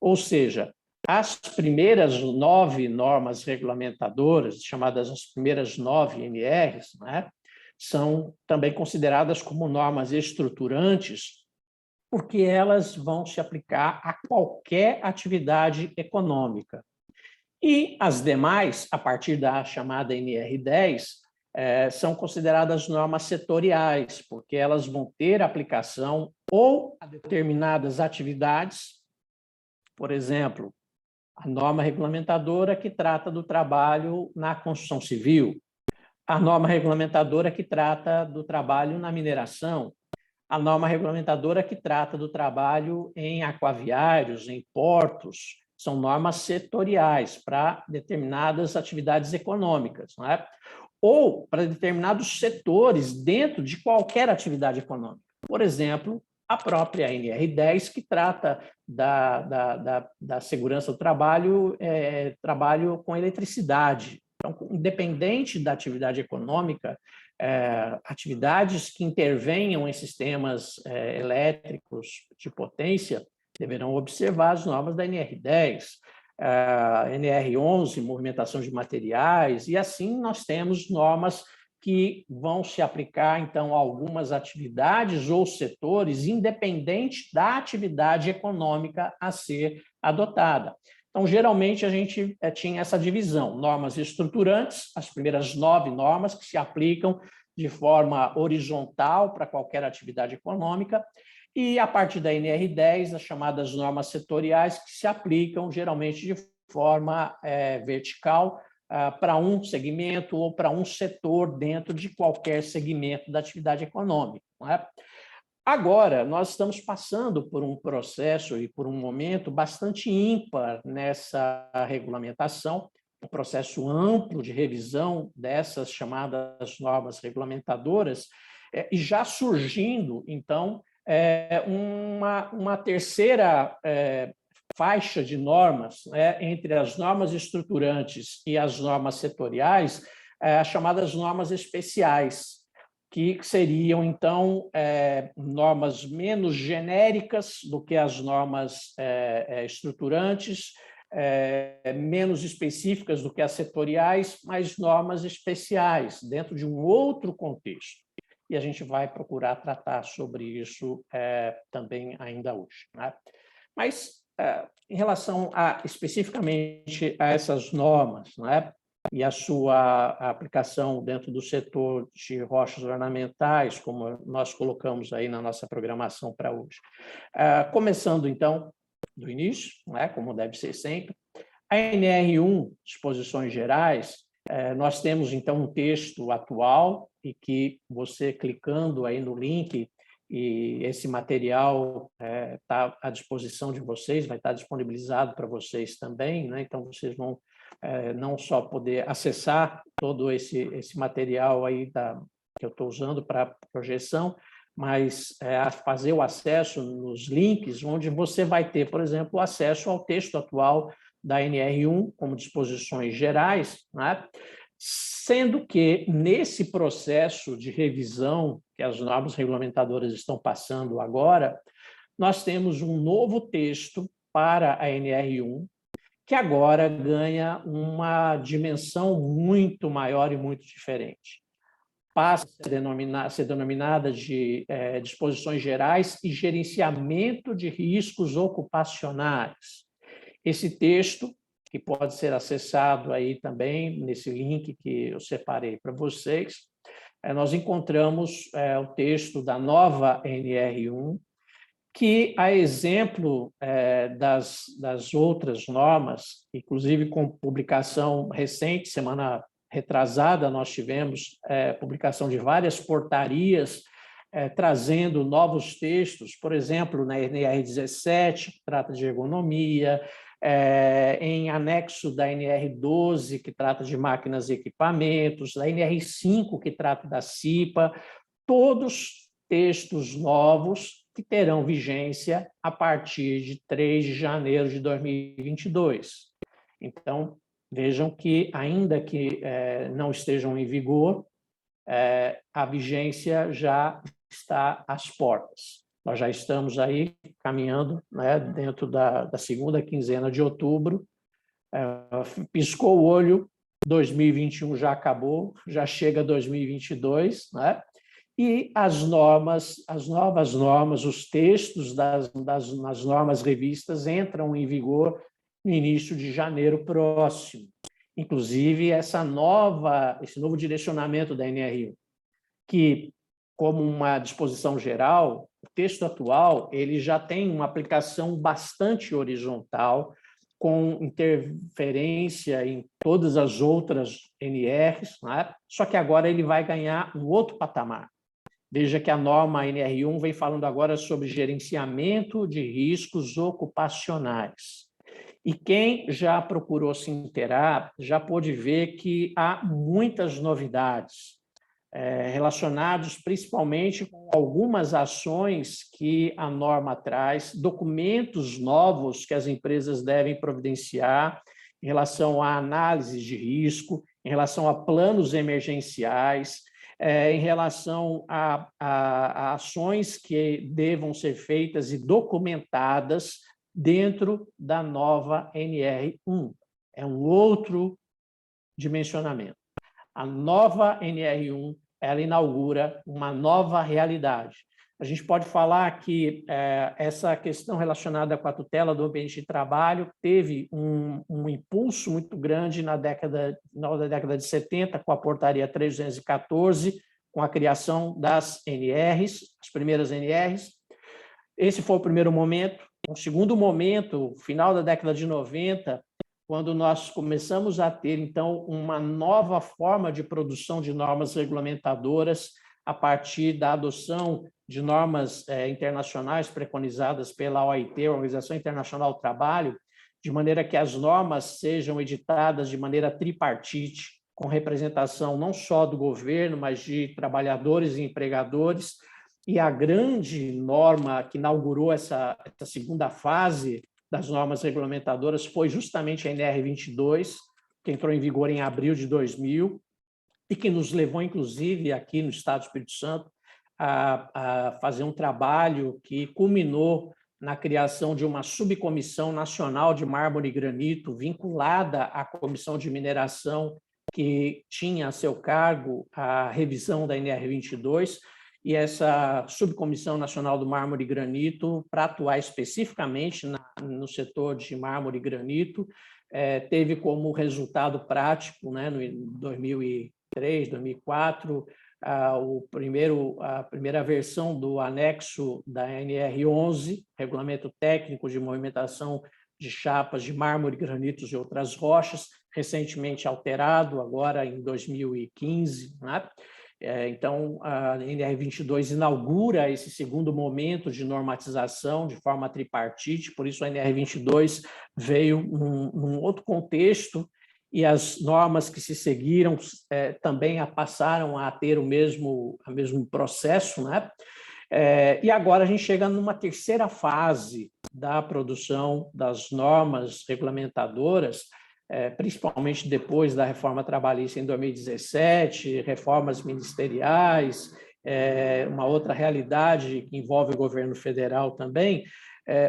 Ou seja, as primeiras 9 normas regulamentadoras, chamadas as primeiras 9 NRs, né, são também consideradas como normas estruturantes, porque elas vão se aplicar a qualquer atividade econômica. E as demais, a partir da chamada NR10, são consideradas normas setoriais, porque elas vão ter aplicação ou a determinadas atividades, por exemplo, a norma regulamentadora que trata do trabalho na construção civil, a norma regulamentadora que trata do trabalho na mineração, a norma regulamentadora que trata do trabalho em aquaviários, em portos, são normas setoriais para determinadas atividades econômicas, não é? Ou para determinados setores dentro de qualquer atividade econômica. Por exemplo, a própria NR10, que trata da segurança do trabalho, trabalho com eletricidade. Então, independente da atividade econômica, atividades que intervenham em sistemas elétricos de potência deverão observar as normas da NR10. NR11, movimentação de materiais, e assim nós temos normas que vão se aplicar, então, a algumas atividades ou setores, independente da atividade econômica a ser adotada. Então, geralmente, a gente tinha essa divisão, normas estruturantes, as primeiras 9 normas que se aplicam de forma horizontal para qualquer atividade econômica, e a partir da NR10, as chamadas normas setoriais, que se aplicam geralmente de forma vertical para um segmento ou para um setor dentro de qualquer segmento da atividade econômica. Não é? Agora, nós estamos passando por um processo e por um momento bastante ímpar nessa regulamentação, um processo amplo de revisão dessas chamadas normas regulamentadoras, e já surgindo, então, uma terceira faixa de normas, entre as normas estruturantes e as normas setoriais, as chamadas normas especiais, que seriam, então, normas menos genéricas do que as normas estruturantes, menos específicas do que as setoriais, mas normas especiais, dentro de um outro contexto. E a gente vai procurar tratar sobre isso também ainda hoje. Né? Mas, em relação especificamente a essas normas, né? E a sua aplicação dentro do setor de rochas ornamentais, como nós colocamos aí na nossa programação para hoje. Começando, então, do início, né, como deve ser sempre, a NR1, disposições gerais, nós temos, então, um texto atual e que você, clicando aí no link, e esse material está à disposição de vocês, vai estar disponibilizado para vocês também, né? Então, vocês vão não só poder acessar todo esse material aí que eu estou usando para projeção, mas fazer o acesso nos links, onde você vai ter, por exemplo, o acesso ao texto atual da NR1, como disposições gerais, né? Sendo que, nesse processo de revisão que as normas regulamentadoras estão passando agora, nós temos um novo texto para a NR1, que agora ganha uma dimensão muito maior e muito diferente. Passa a ser denominada de disposições gerais e gerenciamento de riscos ocupacionais. Esse texto, que pode ser acessado aí também nesse link que eu separei para vocês, nós encontramos o texto da nova NR1, que, a exemplo das outras normas, inclusive com publicação recente, semana retrasada, nós tivemos publicação de várias portarias trazendo novos textos, por exemplo, na NR17, que trata de ergonomia, em anexo da NR12, que trata de máquinas e equipamentos, da NR5, que trata da CIPA, todos textos novos que terão vigência a partir de 3 de janeiro de 2022. Então, vejam que, ainda que não estejam em vigor, a vigência já está às portas. Nós já estamos aí caminhando, né, dentro da segunda quinzena de outubro. Piscou o olho, 2021 já acabou, já chega 2022, né? E as novas normas, os textos nas normas revistas entram em vigor no início de janeiro próximo. Inclusive, esse novo direcionamento da NR1, que, como uma disposição geral, o texto atual ele já tem uma aplicação bastante horizontal, com interferência em todas as outras NRs, né? Só que agora ele vai ganhar um outro patamar. Veja que a norma NR1 vem falando agora sobre gerenciamento de riscos ocupacionais. E quem já procurou se inteirar já pôde ver que há muitas novidades relacionadas principalmente com algumas ações que a norma traz, documentos novos que as empresas devem providenciar em relação à análise de risco, em relação a planos emergenciais, em relação a ações que devam ser feitas e documentadas dentro da nova NR1. É um outro dimensionamento. A nova NR1, ela inaugura uma nova realidade. A gente pode falar que essa questão relacionada com a tutela do ambiente de trabalho teve um impulso muito grande na final da década de 70, com a portaria 314, com a criação das NRs, as primeiras NRs. Esse foi o primeiro momento. Um segundo momento, final da década de 90, quando nós começamos a ter, então, uma nova forma de produção de normas regulamentadoras a partir da adoção de normas internacionais preconizadas pela OIT, a Organização Internacional do Trabalho, de maneira que as normas sejam editadas de maneira tripartite, com representação não só do governo, mas de trabalhadores e empregadores. E a grande norma que inaugurou essa segunda fase das normas regulamentadoras foi justamente a NR22, que entrou em vigor em abril de 2000, e que nos levou, inclusive, aqui no Estado do Espírito Santo, a fazer um trabalho que culminou na criação de uma subcomissão nacional de mármore e granito, vinculada à Comissão de Mineração, que tinha a seu cargo a revisão da NR22, e essa subcomissão nacional do mármore e granito, para atuar especificamente no setor de mármore e granito, teve como resultado prático, né, no 2003, 2004, a primeira versão do anexo da NR11, Regulamento Técnico de Movimentação de Chapas de Mármore, Granitos e Outras Rochas, recentemente alterado, agora em 2015, né? Então, a NR22 inaugura esse segundo momento de normatização de forma tripartite, por isso a NR22 veio num outro contexto, e as normas que se seguiram também passaram a ter o mesmo processo, né? E agora a gente chega numa terceira fase da produção das normas regulamentadoras, principalmente depois da reforma trabalhista em 2017, reformas ministeriais, uma outra realidade que envolve o governo federal também,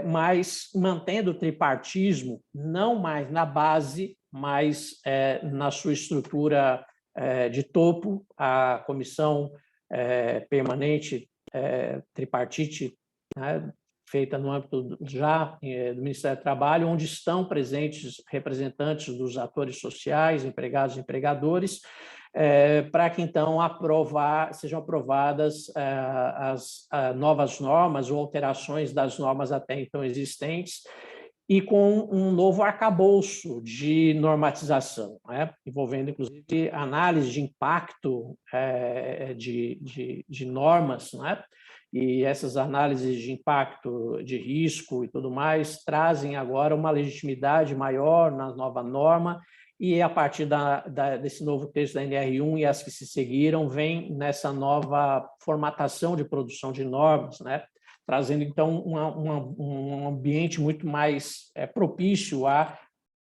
mas mantendo o tripartismo não mais na base, mas na sua estrutura de topo, a comissão permanente tripartite, né, feita no âmbito já do Ministério do Trabalho, onde estão presentes representantes dos atores sociais, empregados e empregadores, para que então sejam aprovadas as novas normas ou alterações das normas até então existentes, e com um novo arcabouço de normatização, né, envolvendo, inclusive, análise de impacto de normas, né? E essas análises de impacto, de risco e tudo mais, trazem agora uma legitimidade maior na nova norma, e a partir desse novo texto da NR1 e as que se seguiram, vem nessa nova formatação de produção de normas, né? Trazendo, então, um ambiente muito mais propício a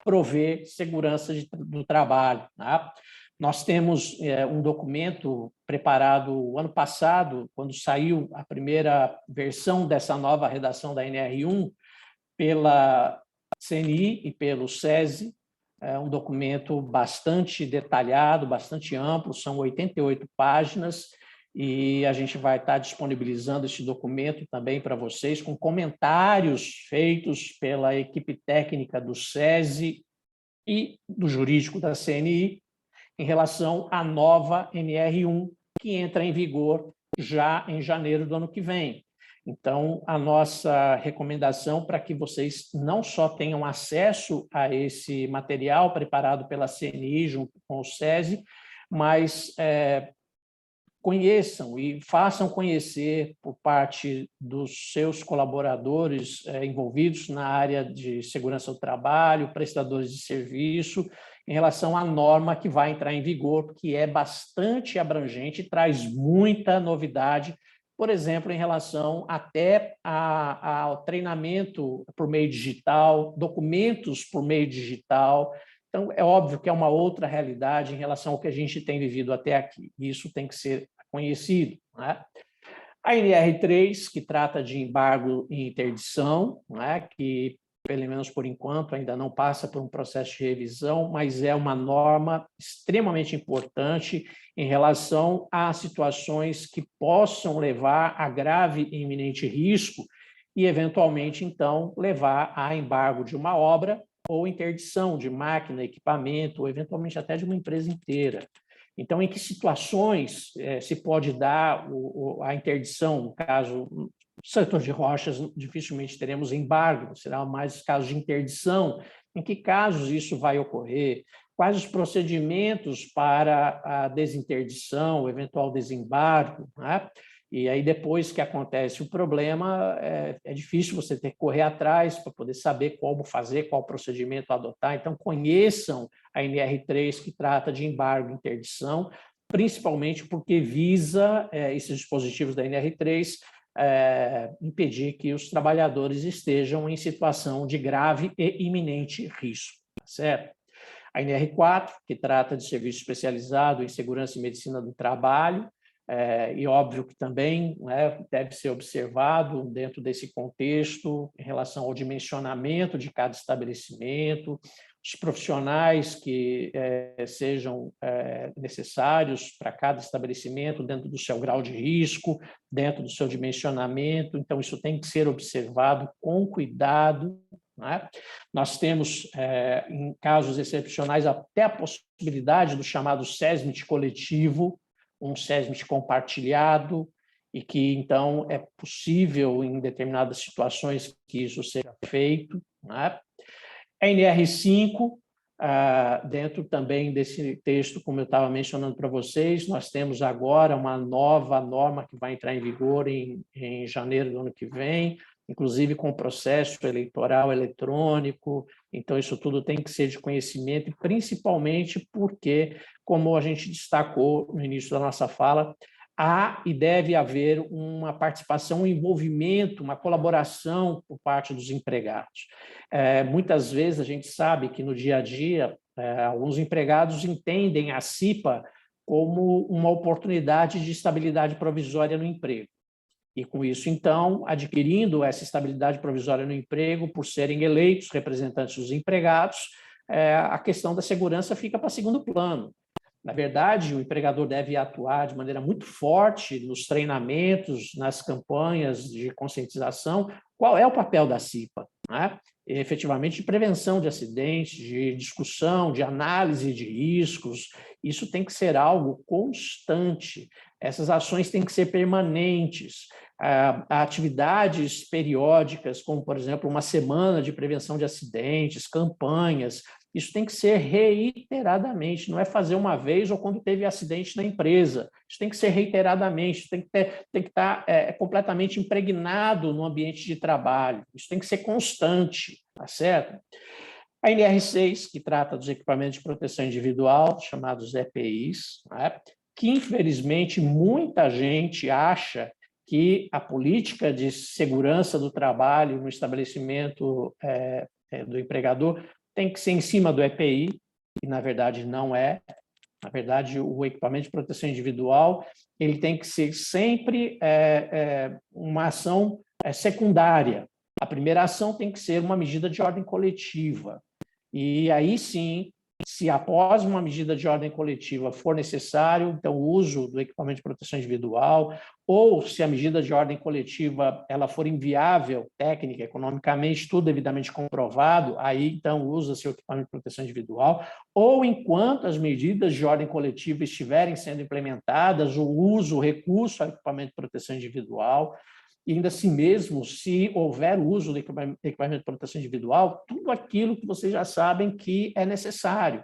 prover segurança do trabalho, né? Nós temos um documento preparado o ano passado, quando saiu a primeira versão dessa nova redação da NR1, pela CNI e pelo SESI, um documento bastante detalhado, bastante amplo, são 88 páginas, e a gente vai estar disponibilizando esse documento também para vocês, com comentários feitos pela equipe técnica do SESI e do jurídico da CNI, em relação à nova NR1, que entra em vigor já em janeiro do ano que vem. Então, a nossa recomendação para que vocês não só tenham acesso a esse material preparado pela CNI junto com o SESI, mas conheçam e façam conhecer por parte dos seus colaboradores envolvidos na área de segurança do trabalho, prestadores de serviço, em relação à norma que vai entrar em vigor, que é bastante abrangente e traz muita novidade, por exemplo, em relação até ao treinamento por meio digital, documentos por meio digital. Então, é óbvio que é uma outra realidade em relação ao que a gente tem vivido até aqui, e isso tem que ser conhecido, né? A NR3, que trata de embargo e interdição, né, que pelo menos por enquanto, ainda não passa por um processo de revisão, mas é uma norma extremamente importante em relação a situações que possam levar a grave e iminente risco e, eventualmente, então, levar a embargo de uma obra ou interdição de máquina, equipamento, ou, eventualmente, até de uma empresa inteira. Então, em que situações se pode dar a interdição, no caso... No setor de rochas, dificilmente teremos embargo, será mais casos de interdição. Em que casos isso vai ocorrer? Quais os procedimentos para a desinterdição, o eventual desembargo, né? E aí, depois que acontece o problema, é difícil você ter que correr atrás para poder saber como fazer, qual procedimento adotar. Então, conheçam a NR3, que trata de embargo e interdição, principalmente porque visa esses dispositivos da NR3 impedir que os trabalhadores estejam em situação de grave e iminente risco, tá certo? A NR4, que trata de serviço especializado em segurança e medicina do trabalho, e óbvio que também deve ser observado dentro desse contexto em relação ao dimensionamento de cada estabelecimento, os profissionais que sejam necessários para cada estabelecimento dentro do seu grau de risco, dentro do seu dimensionamento. Então, isso tem que ser observado com cuidado, né? Nós temos, em casos excepcionais, até a possibilidade do chamado SESMIT coletivo, um SESMIT compartilhado, e que, então, é possível, em determinadas situações, que isso seja feito, né? A NR5, dentro também desse texto, como eu estava mencionando para vocês, nós temos agora uma nova norma que vai entrar em vigor em janeiro do ano que vem, inclusive com o processo eleitoral eletrônico. Então, isso tudo tem que ser de conhecimento, e principalmente porque, como a gente destacou no início da nossa fala, há e deve haver uma participação, um envolvimento, uma colaboração por parte dos empregados. Muitas vezes a gente sabe que no dia a dia, alguns empregados entendem a CIPA como uma oportunidade de estabilidade provisória no emprego. E, com isso, então, adquirindo essa estabilidade provisória no emprego, por serem eleitos representantes dos empregados, a questão da segurança fica para segundo plano. Na verdade, o empregador deve atuar de maneira muito forte nos treinamentos, nas campanhas de conscientização. Qual é o papel da CIPA? Né? Efetivamente, de prevenção de acidentes, de discussão, de análise de riscos. Isso tem que ser algo constante. Essas ações têm que ser permanentes. Atividades periódicas, como, por exemplo, uma semana de prevenção de acidentes, campanhas, isso tem que ser reiteradamente, não é fazer uma vez ou quando teve acidente na empresa. Isso tem que ser reiteradamente, tem que estar completamente impregnado no ambiente de trabalho. Isso tem que ser constante, tá certo? A NR6, que trata dos equipamentos de proteção individual, chamados EPIs, né? Que, infelizmente, muita gente acha que a política de segurança do trabalho no estabelecimento do empregador tem que ser em cima do EPI, e, na verdade, não é. Na verdade, o equipamento de proteção individual ele tem que ser sempre uma ação secundária. A primeira ação tem que ser uma medida de ordem coletiva. E aí, sim, se após uma medida de ordem coletiva for necessário, então, o uso do equipamento de proteção individual, ou se a medida de ordem coletiva ela for inviável, técnica, economicamente, tudo devidamente comprovado, aí, então, usa-se o equipamento de proteção individual, ou enquanto as medidas de ordem coletiva estiverem sendo implementadas, o recurso ao equipamento de proteção individual. E ainda assim mesmo, se houver uso do equipamento de proteção individual, tudo aquilo que vocês já sabem que é necessário.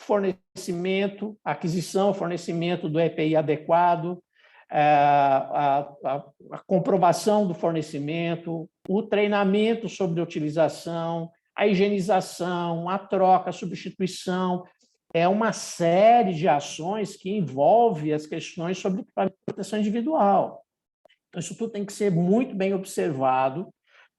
Fornecimento, aquisição, fornecimento do EPI adequado, a comprovação do fornecimento, o treinamento sobre a utilização, a higienização, a troca, a substituição. É uma série de ações que envolve as questões sobre equipamento de proteção individual. Então, isso tudo tem que ser muito bem observado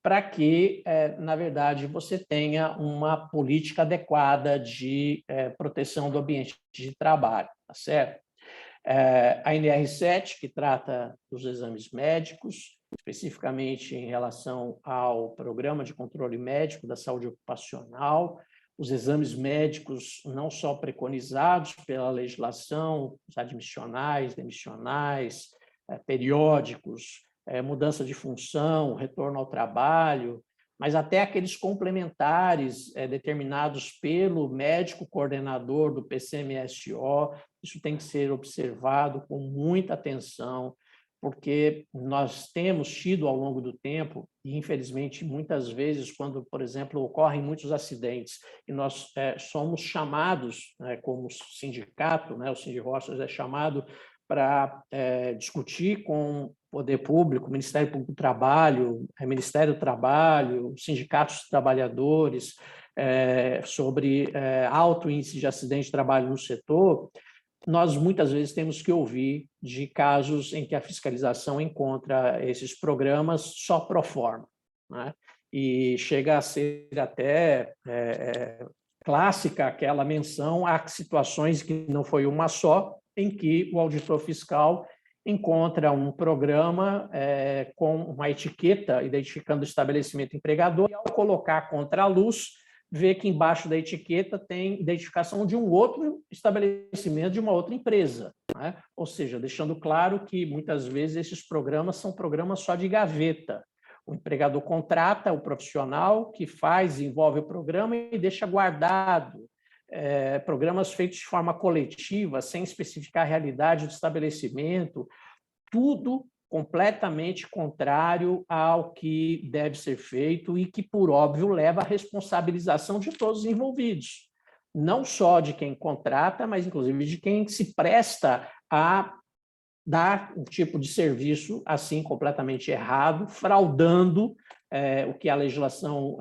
para que, na verdade, você tenha uma política adequada de proteção do ambiente de trabalho, tá certo? A NR7, que trata dos exames médicos, especificamente em relação ao Programa de Controle Médico da Saúde Ocupacional, os exames médicos não só preconizados pela legislação, os admissionais, demissionais, periódicos, mudança de função, retorno ao trabalho, mas até aqueles complementares determinados pelo médico coordenador do PCMSO, isso tem que ser observado com muita atenção, porque nós temos tido ao longo do tempo, e infelizmente muitas vezes, quando, por exemplo, ocorrem muitos acidentes, e nós somos chamados, como sindicato, o Sindirochas é chamado para discutir com o poder público, Ministério Público do Trabalho, Ministério do Trabalho, sindicatos de trabalhadores, sobre alto índice de acidente de trabalho no setor. Nós muitas vezes temos que ouvir de casos em que a fiscalização encontra esses programas só pro forma, né? E chega a ser até clássica aquela menção a situações que não foi uma só, em que o auditor fiscal encontra um programa com uma etiqueta identificando o estabelecimento empregador, e ao colocar contra a luz, vê que embaixo da etiqueta tem identificação de um outro estabelecimento, de uma outra empresa, né? Ou seja, deixando claro que muitas vezes esses programas são programas só de gaveta. O empregador contrata o profissional que desenvolve o programa e deixa guardado. Programas feitos de forma coletiva, sem especificar a realidade do estabelecimento, tudo completamente contrário ao que deve ser feito e que, por óbvio, leva à responsabilização de todos os envolvidos, não só de quem contrata, mas, inclusive, de quem se presta a dar um tipo de serviço assim completamente errado, fraudando o que a legislação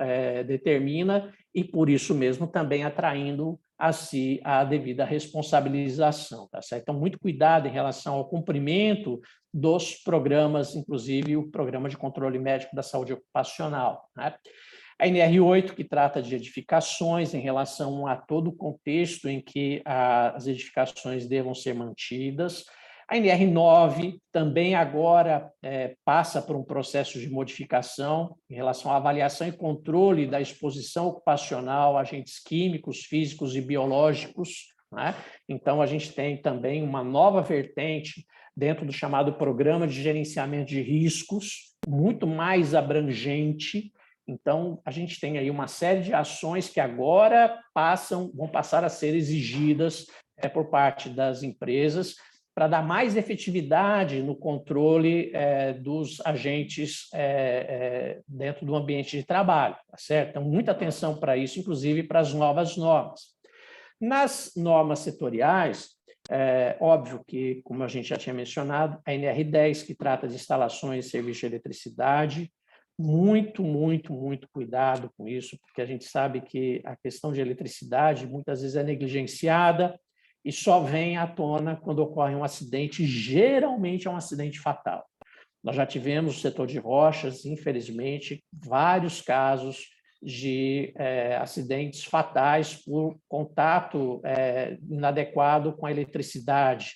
determina e, por isso mesmo, também atraindo a si a devida responsabilização. Tá certo? Então, muito cuidado em relação ao cumprimento dos programas, inclusive o Programa de Controle Médico da Saúde Ocupacional, né? A NR8, que trata de edificações em relação a todo o contexto em que as edificações devam ser mantidas. A NR9 também agora passa por um processo de modificação em relação à avaliação e controle da exposição ocupacional a agentes químicos, físicos e biológicos, né? Então, a gente tem também uma nova vertente dentro do chamado Programa de Gerenciamento de Riscos, muito mais abrangente. Então, a gente tem aí uma série de ações que agora vão passar a ser exigidas por parte das empresas, para dar mais efetividade no controle dos agentes dentro do ambiente de trabalho, tá certo? Então, muita atenção para isso, inclusive para as novas normas. Nas normas setoriais, óbvio que, como a gente já tinha mencionado, a NR10, que trata de instalações e serviços de eletricidade, muito, muito, muito cuidado com isso, porque a gente sabe que a questão de eletricidade muitas vezes é negligenciada, e só vem à tona quando ocorre um acidente, geralmente é um acidente fatal. Nós já tivemos no setor de rochas, infelizmente, vários casos de acidentes fatais por contato inadequado com a eletricidade,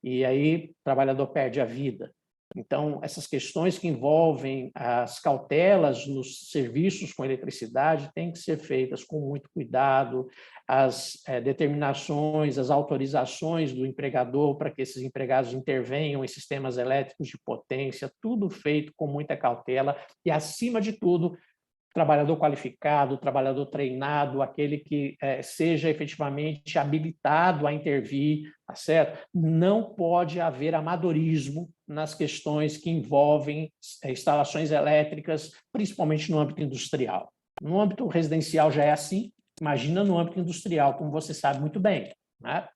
e aí o trabalhador perde a vida. Então, essas questões que envolvem as cautelas nos serviços com eletricidade têm que ser feitas com muito cuidado, as determinações, as autorizações do empregador para que esses empregados intervenham em sistemas elétricos de potência, tudo feito com muita cautela e, acima de tudo, trabalhador qualificado, trabalhador treinado, aquele que seja efetivamente habilitado a intervir, tá certo? Não pode haver amadorismo nas questões que envolvem instalações elétricas, principalmente no âmbito industrial. No âmbito residencial já é assim, imagina no âmbito industrial, como você sabe muito bem, né?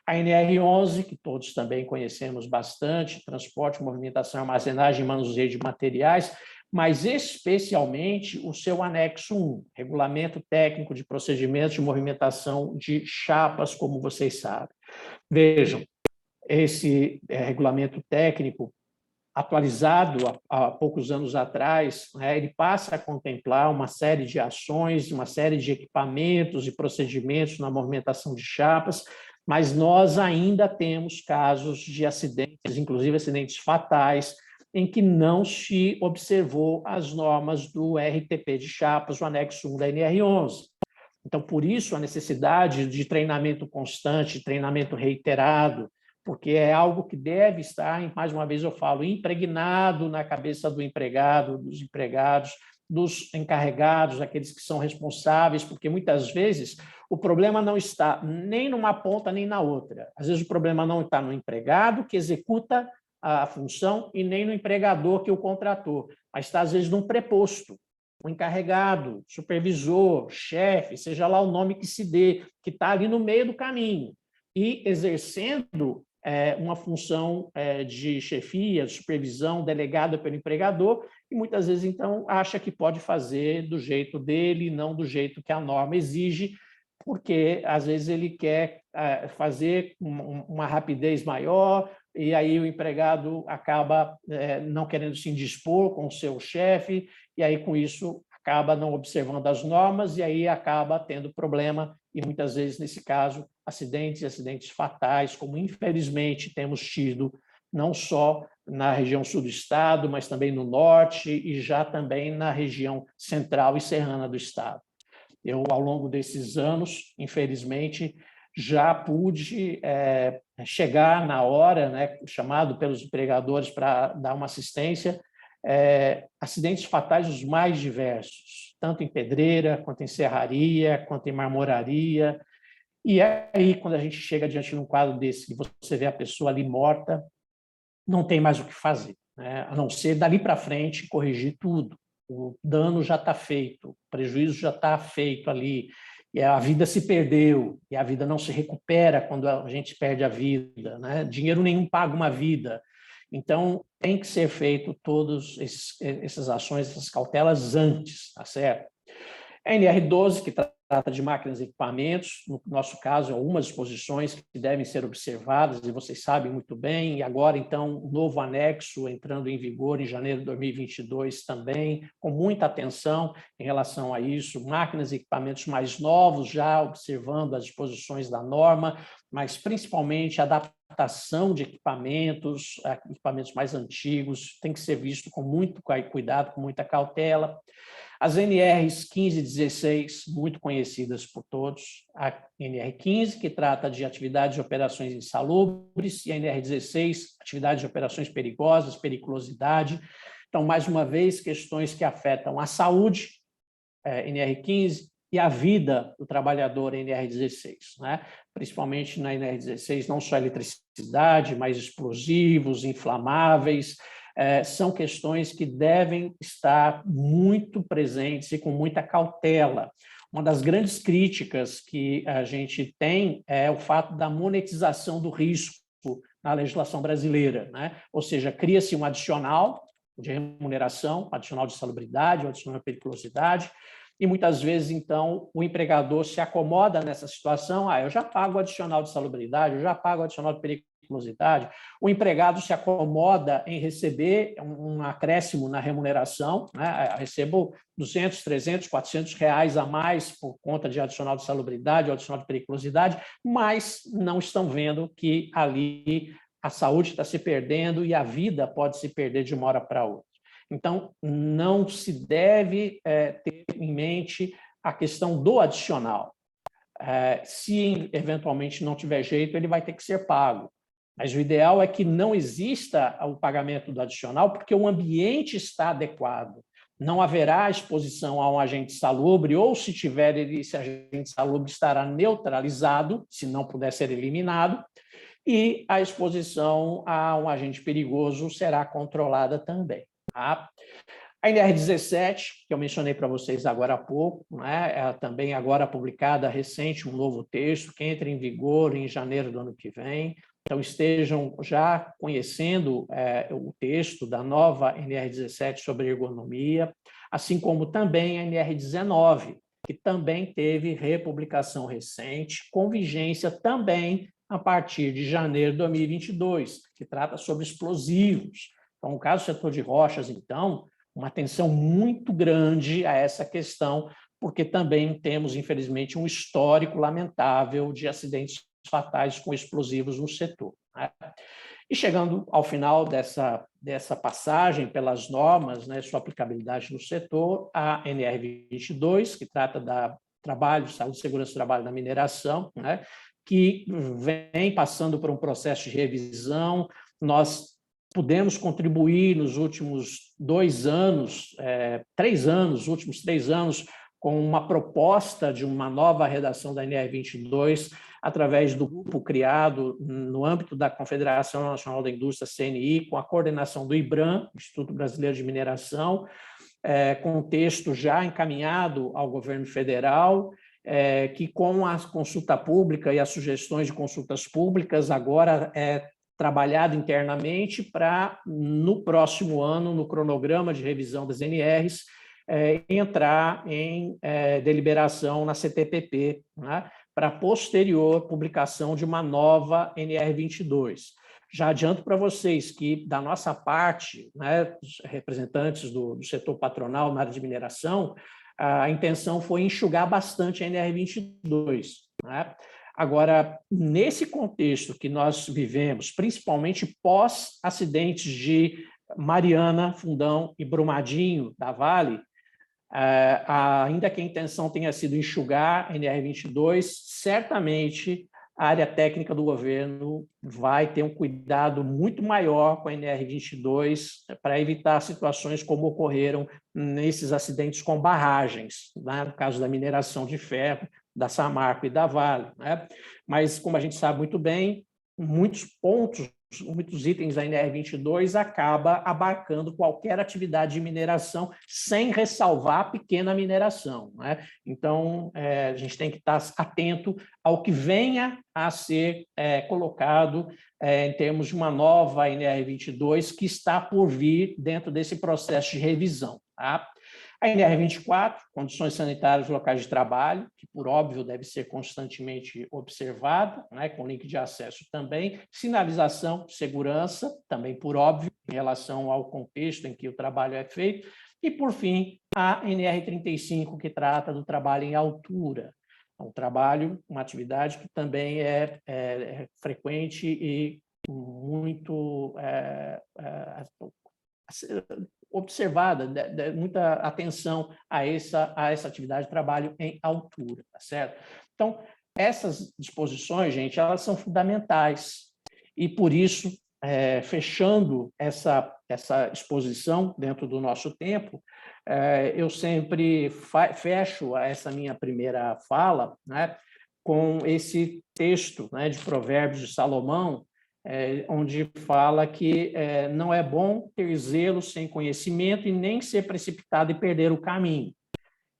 A NR11, que todos também conhecemos bastante, transporte, movimentação, armazenagem e manuseio de materiais, mas especialmente o seu anexo 1, Regulamento Técnico de Procedimentos de Movimentação de Chapas, como vocês sabem. Vejam, esse regulamento técnico, atualizado há poucos anos atrás, ele passa a contemplar uma série de ações, uma série de equipamentos e procedimentos na movimentação de chapas, mas nós ainda temos casos de acidentes, inclusive acidentes fatais, em que não se observou as normas do RTP de chapas, o anexo 1 da NR11. Então, por isso, a necessidade de treinamento constante, treinamento reiterado, porque é algo que deve estar, mais uma vez eu falo, impregnado na cabeça do empregado, dos empregados, dos encarregados, aqueles que são responsáveis, porque muitas vezes o problema não está nem numa ponta nem na outra. Às vezes o problema não está no empregado que executa a função e nem no empregador que o contratou, mas está às vezes num preposto, um encarregado, supervisor, chefe, seja lá o nome que se dê, que está ali no meio do caminho e exercendo uma função de chefia, de supervisão delegada pelo empregador, e muitas vezes, então, acha que pode fazer do jeito dele, não do jeito que a norma exige, porque, às vezes, ele quer fazer uma rapidez maior, e aí o empregado acaba não querendo se indispor com o seu chefe, e aí, com isso, acaba não observando as normas, e aí acaba tendo problema, e muitas vezes, nesse caso, acidentes fatais, como infelizmente temos tido, não só na região sul do estado, mas também no norte e já também na região central e serrana do estado. Eu, ao longo desses anos, infelizmente, já pude chegar na hora, né, chamado pelos empregadores para dar uma assistência, acidentes fatais os mais diversos, tanto em pedreira, quanto em serraria, quanto em marmoraria. E aí, quando a gente chega diante de um quadro desse, que você vê a pessoa ali morta, não tem mais o que fazer, né? A não ser dali para frente corrigir tudo. O dano já está feito, o prejuízo já está feito ali, e a vida se perdeu, e a vida não se recupera quando a gente perde a vida, né? Dinheiro nenhum paga uma vida. Então, tem que ser feito todas essas ações, essas cautelas antes, tá certo? A NR12, que trata de máquinas e equipamentos, no nosso caso, algumas disposições que devem ser observadas, e vocês sabem muito bem, e agora, então, o novo anexo entrando em vigor em janeiro de 2022 também, com muita atenção em relação a isso, máquinas e equipamentos mais novos, já observando as disposições da norma, mas principalmente a adaptação de equipamentos mais antigos, tem que ser visto com muito cuidado, com muita cautela. As NRs 15 e 16, muito conhecidas por todos, a NR15, que trata de atividades e operações insalubres, e a NR16, atividades e operações perigosas, periculosidade. Então, mais uma vez, questões que afetam a saúde, NR15, e a vida do trabalhador, NR16, né? Principalmente na NR16, não só eletricidade, mas explosivos, inflamáveis, são questões que devem estar muito presentes e com muita cautela. Uma das grandes críticas que a gente tem é o fato da monetização do risco na legislação brasileira, né? Ou seja, cria-se um adicional de remuneração, um adicional de salubridade, um adicional de periculosidade, e muitas vezes, então, o empregador se acomoda nessa situação, eu já pago o adicional de salubridade, eu já pago o adicional de periculosidade, o empregado se acomoda em receber um acréscimo na remuneração, né? Recebo 200, 300, 400 reais a mais por conta de adicional de salubridade ou adicional de periculosidade, mas não estão vendo que ali a saúde está se perdendo e a vida pode se perder de uma hora para outra. Então, não se deve ter em mente a questão do adicional. Se eventualmente não tiver jeito, ele vai ter que ser pago. Mas o ideal é que não exista o pagamento do adicional, porque o ambiente está adequado. Não haverá exposição a um agente salubre, ou se tiver, esse agente salubre estará neutralizado, se não puder ser eliminado, e a exposição a um agente perigoso será controlada também. Tá? A NR17, que eu mencionei para vocês agora há pouco, né, é também agora publicada recente, um novo texto, que entra em vigor em janeiro do ano que vem. Então, estejam já conhecendo o texto da nova NR17 sobre ergonomia, assim como também a NR19, que também teve republicação recente, com vigência também a partir de janeiro de 2022, que trata sobre explosivos. Então, no caso do setor de rochas, então, uma atenção muito grande a essa questão, porque também temos, infelizmente, um histórico lamentável de acidentes fatais com explosivos no setor, né? E chegando ao final dessa passagem pelas normas, né, sua aplicabilidade no setor, a NR22, que trata da trabalho, saúde e segurança do trabalho na mineração, né, que vem passando por um processo de revisão. Nós pudemos contribuir nos últimos 2 anos, 3 anos, últimos 3 anos, com uma proposta de uma nova redação da NR22, através do grupo criado no âmbito da Confederação Nacional da Indústria, CNI, com a coordenação do IBRAM, Instituto Brasileiro de Mineração, com um texto já encaminhado ao governo federal, que com a consulta pública e as sugestões de consultas públicas agora é trabalhado internamente para, no próximo ano, no cronograma de revisão das NRs, entrar em deliberação na CTPP, né, para posterior publicação de uma nova NR22. Já adianto para vocês que, da nossa parte, né, os representantes do setor patronal na área de mineração, a intenção foi enxugar bastante a NR22. Né? Agora, nesse contexto que nós vivemos, principalmente pós-acidentes de Mariana, Fundão e Brumadinho da Vale, ainda que a intenção tenha sido enxugar a NR22, certamente a área técnica do governo vai ter um cuidado muito maior com a NR22 para evitar situações como ocorreram nesses acidentes com barragens, né? No caso da mineração de ferro, da Samarco e da Vale. Né? Mas, como a gente sabe muito bem, muitos pontos, muitos itens da NR22 acaba abarcando qualquer atividade de mineração sem ressalvar a pequena mineração. Né? Então, a gente tem que estar atento ao que venha a ser colocado em termos de uma nova NR22 que está por vir dentro desse processo de revisão. Tá? A NR24, condições sanitárias locais de trabalho, que, por óbvio, deve ser constantemente observada, né, com link de acesso também. Sinalização, segurança, também por óbvio, em relação ao contexto em que o trabalho é feito. E, por fim, a NR35, que trata do trabalho em altura. Um trabalho, uma atividade que também é frequente e muito observada, muita atenção a essa atividade de trabalho em altura, tá certo? Então, essas disposições, gente, elas são fundamentais e, por isso, fechando essa exposição dentro do nosso tempo, eu sempre fecho essa minha primeira fala, né, com esse texto, né, de Provérbios de Salomão, onde fala que não é bom ter zelo sem conhecimento e nem ser precipitado e perder o caminho.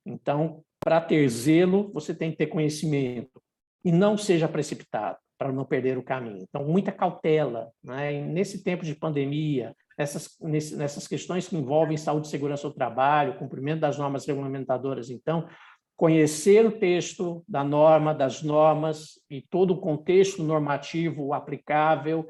Então, para ter zelo, você tem que ter conhecimento e não seja precipitado para não perder o caminho. Então, muita cautela, né? E nesse tempo de pandemia, nessas questões que envolvem saúde e segurança do trabalho, cumprimento das normas regulamentadoras, então, conhecer o texto da norma, das normas e todo o contexto normativo aplicável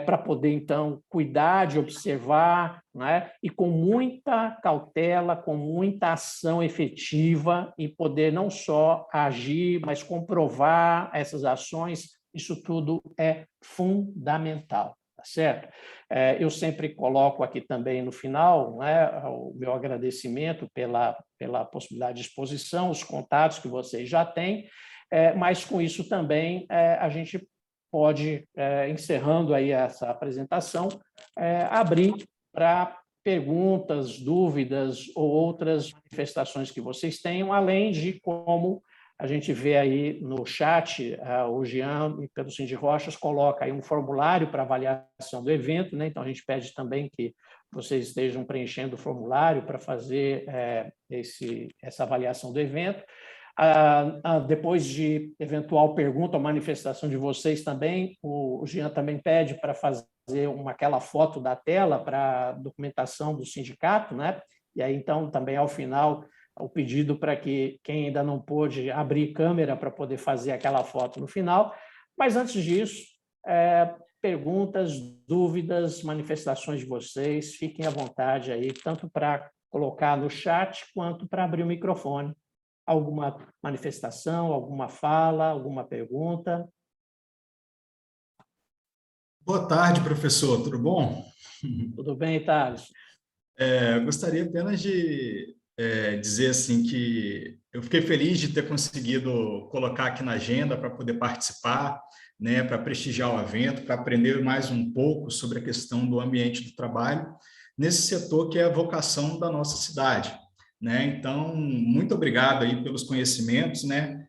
para poder, então, cuidar de observar, né? E com muita cautela, com muita ação efetiva e poder não só agir, mas comprovar essas ações, isso tudo é fundamental. Certo? Eu sempre coloco aqui também no final, né, o meu agradecimento pela possibilidade de exposição, os contatos que vocês já têm, mas com isso também a gente pode, encerrando aí essa apresentação, abrir para perguntas, dúvidas ou outras manifestações que vocês tenham, além de como a gente vê aí no chat, o Jean, pelo Cindy Rochas, coloca aí um formulário para avaliação do evento, né? Então, a gente pede também que vocês estejam preenchendo o formulário para fazer essa avaliação do evento. Depois de eventual pergunta ou manifestação de vocês também, o Jean também pede para fazer aquela foto da tela para documentação do sindicato, né? E aí, então, também ao final, o pedido para que quem ainda não pôde abrir câmera para poder fazer aquela foto no final. Mas, antes disso, perguntas, dúvidas, manifestações de vocês, fiquem à vontade aí, tanto para colocar no chat, quanto para abrir o microfone. Alguma manifestação, alguma fala, alguma pergunta? Boa tarde, professor, tudo bom? Tudo bem, Thales? Eu gostaria apenas de dizer assim que eu fiquei feliz de ter conseguido colocar aqui na agenda para poder participar, né, para prestigiar o evento, para aprender mais um pouco sobre a questão do ambiente do trabalho nesse setor que é a vocação da nossa cidade, né? Então, muito obrigado aí pelos conhecimentos, né?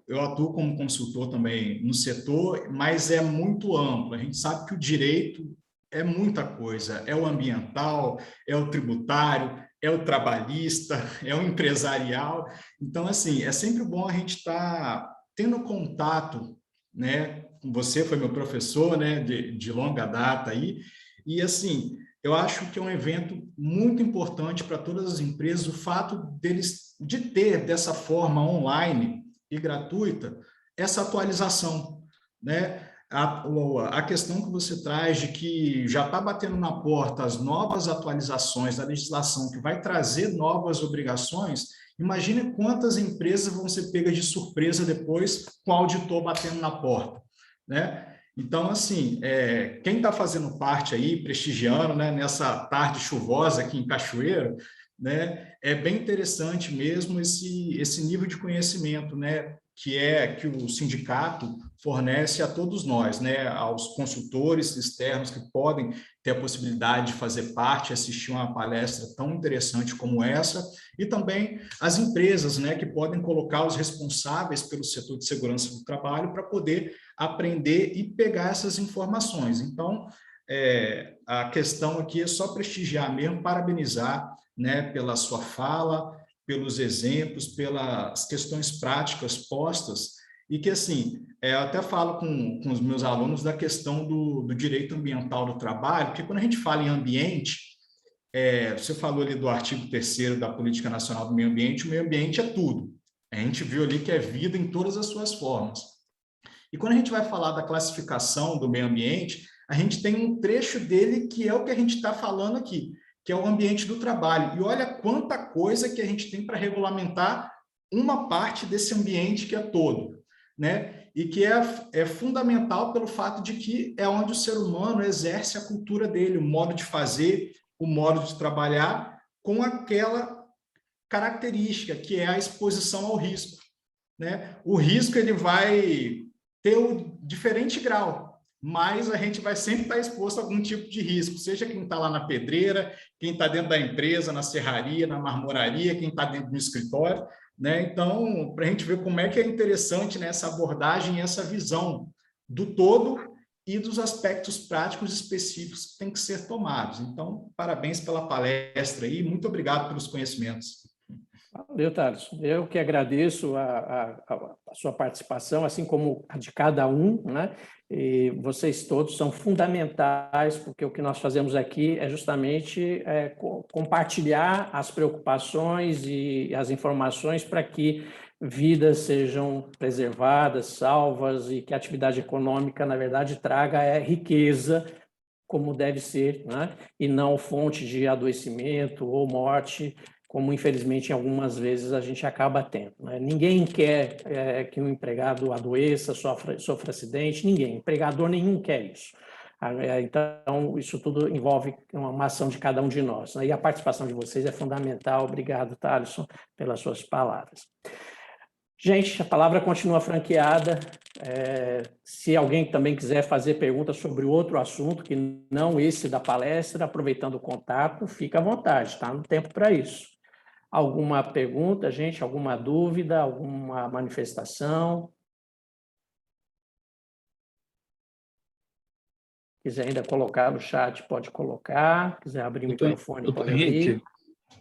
Eu atuo como consultor também no setor, mas é muito amplo. A gente sabe que o direito é muita coisa, é o ambiental, é o tributário, é o trabalhista, é o empresarial. Então, assim, é sempre bom a gente estar tendo contato, né? Você foi meu professor, né, de longa data aí, e assim, eu acho que é um evento muito importante para todas as empresas, o fato deles de ter dessa forma online e gratuita essa atualização, né? A questão que você traz de que já está batendo na porta as novas atualizações da legislação que vai trazer novas obrigações, imagine quantas empresas vão ser pegas de surpresa depois com o auditor batendo na porta, né? Então, assim, quem está fazendo parte aí, prestigiando, né, nessa tarde chuvosa aqui em Cachoeiro, né, é bem interessante mesmo esse nível de conhecimento, né, que o sindicato fornece a todos nós, né, aos consultores externos que podem ter a possibilidade de fazer parte, assistir uma palestra tão interessante como essa, e também as empresas, né, que podem colocar os responsáveis pelo setor de segurança do trabalho para poder aprender e pegar essas informações. Então, a questão aqui é só prestigiar mesmo, parabenizar, né, pela sua fala, pelos exemplos, pelas questões práticas postas, e que, assim, eu até falo com os meus alunos da questão do direito ambiental do trabalho, porque quando a gente fala em ambiente, você falou ali do artigo 3º da Política Nacional do Meio Ambiente, o meio ambiente é tudo. A gente viu ali que é vida em todas as suas formas. E quando a gente vai falar da classificação do meio ambiente, a gente tem um trecho dele que é o que a gente está falando aqui, que é o ambiente do trabalho. E olha quanta coisa que a gente tem para regulamentar uma parte desse ambiente que é todo, né? E que é fundamental pelo fato de que é onde o ser humano exerce a cultura dele, o modo de fazer, o modo de trabalhar, com aquela característica que é a exposição ao risco, né? O risco ele vai ter um diferente grau, mas a gente vai sempre estar exposto a algum tipo de risco, seja quem está lá na pedreira, quem está dentro da empresa, na serraria, na marmoraria, quem está dentro do escritório, né? Então, para a gente ver como é que é interessante, né, essa abordagem e essa visão do todo e dos aspectos práticos específicos que têm que ser tomados. Então, parabéns pela palestra aí, muito obrigado pelos conhecimentos. Valeu, Thales. Eu que agradeço a sua participação, assim como a de cada um, né? E vocês todos são fundamentais, porque o que nós fazemos aqui é justamente compartilhar as preocupações e as informações para que vidas sejam preservadas, salvas e que a atividade econômica, na verdade, traga riqueza, como deve ser, né? E não fonte de adoecimento ou morte, como infelizmente algumas vezes a gente acaba tendo, né? Ninguém quer que um empregado adoeça, sofra acidente, ninguém, empregador nenhum quer isso. Então, isso tudo envolve uma ação de cada um de nós, né? E a participação de vocês é fundamental. Obrigado, Thaleson, pelas suas palavras. Gente, a palavra continua franqueada. Se alguém também quiser fazer perguntas sobre outro assunto, que não esse da palestra, aproveitando o contato, fica à vontade, está no tempo para isso. Alguma pergunta, gente? Alguma dúvida? Alguma manifestação? Quiser ainda colocar no chat, pode colocar. Quiser abrir o microfone, pode abrir.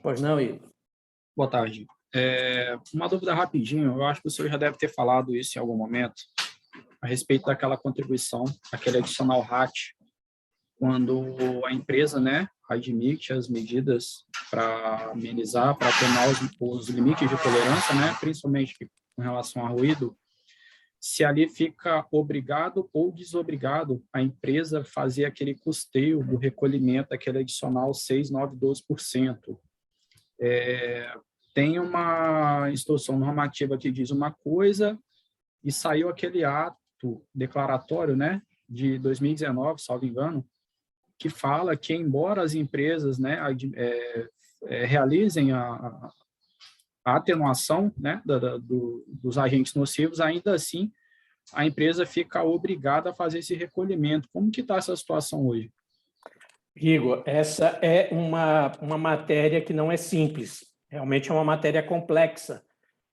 Pois não, Igor? Boa tarde. Uma dúvida rapidinho, eu acho que o senhor já deve ter falado isso em algum momento, a respeito daquela contribuição, aquele adicional RAT, quando a empresa, né, admite as medidas para amenizar, para atenuar os limites de tolerância, né, principalmente com relação a ruído, se ali fica obrigado ou desobrigado a empresa fazer aquele custeio do recolhimento, aquele adicional 6, 9, 12%. Tem uma instrução normativa que diz uma coisa e saiu aquele ato declaratório, né, de 2019, salvo engano, que fala que, embora as empresas, né, realizem a atenuação, né, dos agentes nocivos, ainda assim, a empresa fica obrigada a fazer esse recolhimento. Como que está essa situação hoje? Igor, essa é uma matéria que não é simples, realmente é uma matéria complexa,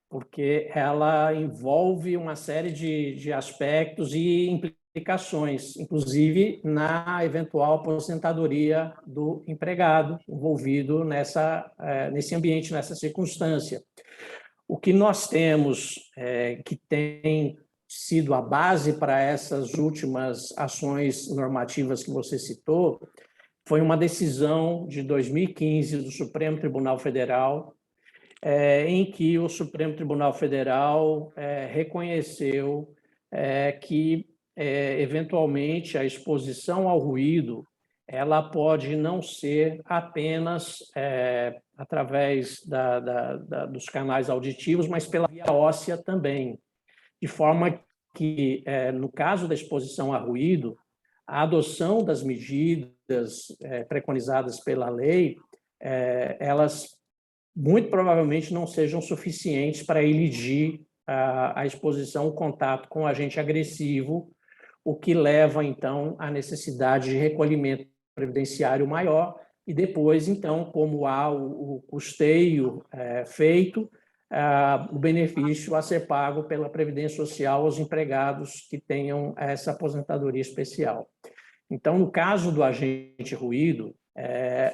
porque ela envolve uma série de aspectos e implicações, inclusive na eventual aposentadoria do empregado envolvido nesse ambiente, nessa circunstância. O que nós temos, que tem sido a base para essas últimas ações normativas que você citou, foi uma decisão de 2015 do Supremo Tribunal Federal, em que o Supremo Tribunal Federal reconheceu que, eventualmente, a exposição ao ruído ela pode não ser apenas através dos canais auditivos, mas pela via óssea também, de forma que, no caso da exposição a ruído, a adoção das medidas preconizadas pela lei, elas muito provavelmente não sejam suficientes para elidir a exposição, o contato com o agente agressivo, o que leva, então, à necessidade de recolhimento previdenciário maior, e depois, então, como há o custeio feito, o benefício a ser pago pela Previdência Social aos empregados que tenham essa aposentadoria especial. Então, no caso do agente ruído,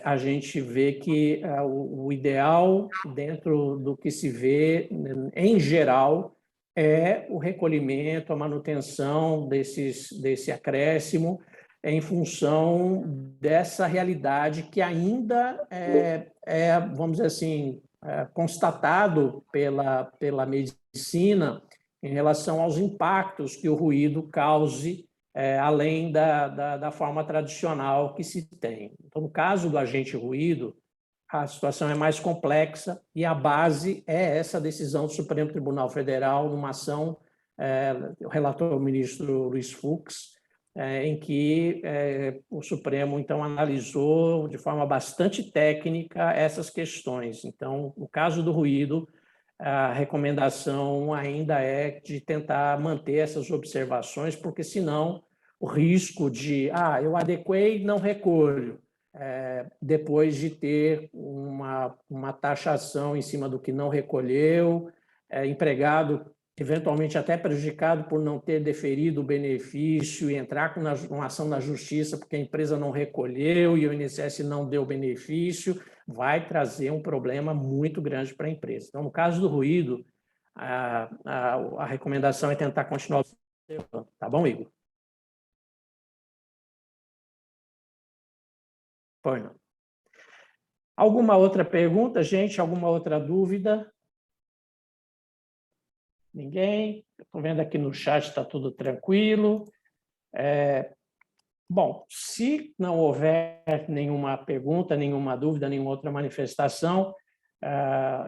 a gente vê que o ideal, dentro do que se vê, em geral, é o recolhimento, a manutenção desse acréscimo em função dessa realidade que ainda vamos dizer assim, constatado pela medicina em relação aos impactos que o ruído cause, além da forma tradicional que se tem. Então, no caso do agente ruído, a situação é mais complexa e a base é essa decisão do Supremo Tribunal Federal, numa ação, o relator ministro Luiz Fux, em que o Supremo, então, analisou de forma bastante técnica essas questões. Então, no caso do ruído, a recomendação ainda é de tentar manter essas observações, porque, senão, o risco de, eu adequei, não recolho, depois de ter uma taxação em cima do que não recolheu, empregado eventualmente até prejudicado por não ter deferido o benefício e entrar com uma ação na justiça porque a empresa não recolheu e o INSS não deu benefício, vai trazer um problema muito grande para a empresa. Então, no caso do ruído, a recomendação é tentar continuar observando. Tá bom, Igor? Pois não. Alguma outra pergunta, gente? Alguma outra dúvida? Ninguém? Estou vendo aqui no chat, está tudo tranquilo. Bom, se não houver nenhuma pergunta, nenhuma dúvida, nenhuma outra manifestação,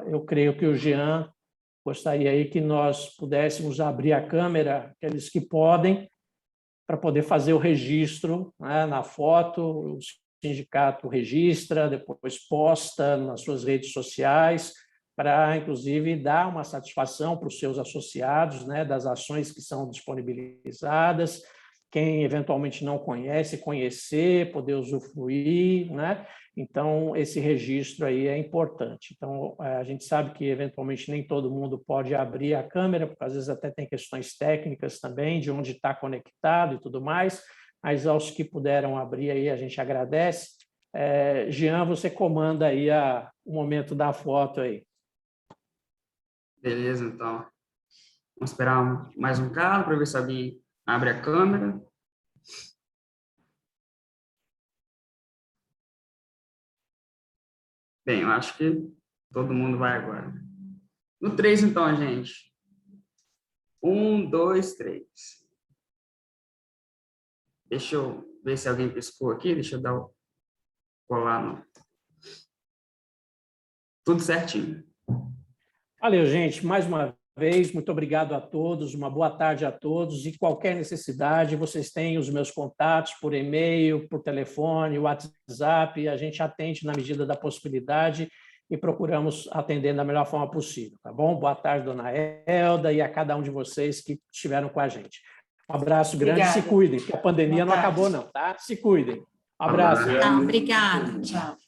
eu creio que o Jean gostaria aí que nós pudéssemos abrir a câmera, aqueles que podem, para poder fazer o registro, né, na foto. O sindicato registra, depois posta nas suas redes sociais, para, inclusive, dar uma satisfação para os seus associados, né, das ações que são disponibilizadas, quem eventualmente não conhece, conhecer, poder usufruir, né? Então, esse registro aí é importante. Então, a gente sabe que, eventualmente, nem todo mundo pode abrir a câmera, porque, às vezes, até tem questões técnicas também, de onde está conectado e tudo mais, mas aos que puderam abrir aí, a gente agradece. Jean, você comanda aí o momento da foto aí. Beleza, então. Vamos esperar mais um bocado para ver se alguém abre a câmera. Bem, eu acho que todo mundo vai agora. No 3, então, gente. 1, 2, 3. Deixa eu ver se alguém piscou aqui. Deixa eu dar o colar no... Tudo certinho. Valeu, gente. Mais uma vez, muito obrigado a todos, uma boa tarde a todos, e qualquer necessidade, vocês têm os meus contatos por e-mail, por telefone, WhatsApp, e a gente atende na medida da possibilidade e procuramos atender da melhor forma possível, tá bom? Boa tarde, dona Elda, e a cada um de vocês que estiveram com a gente. Um abraço grande, Obrigada. se cuidem, porque a pandemia não acabou não, tá? Se cuidem. Um abraço. Obrigada. Tchau.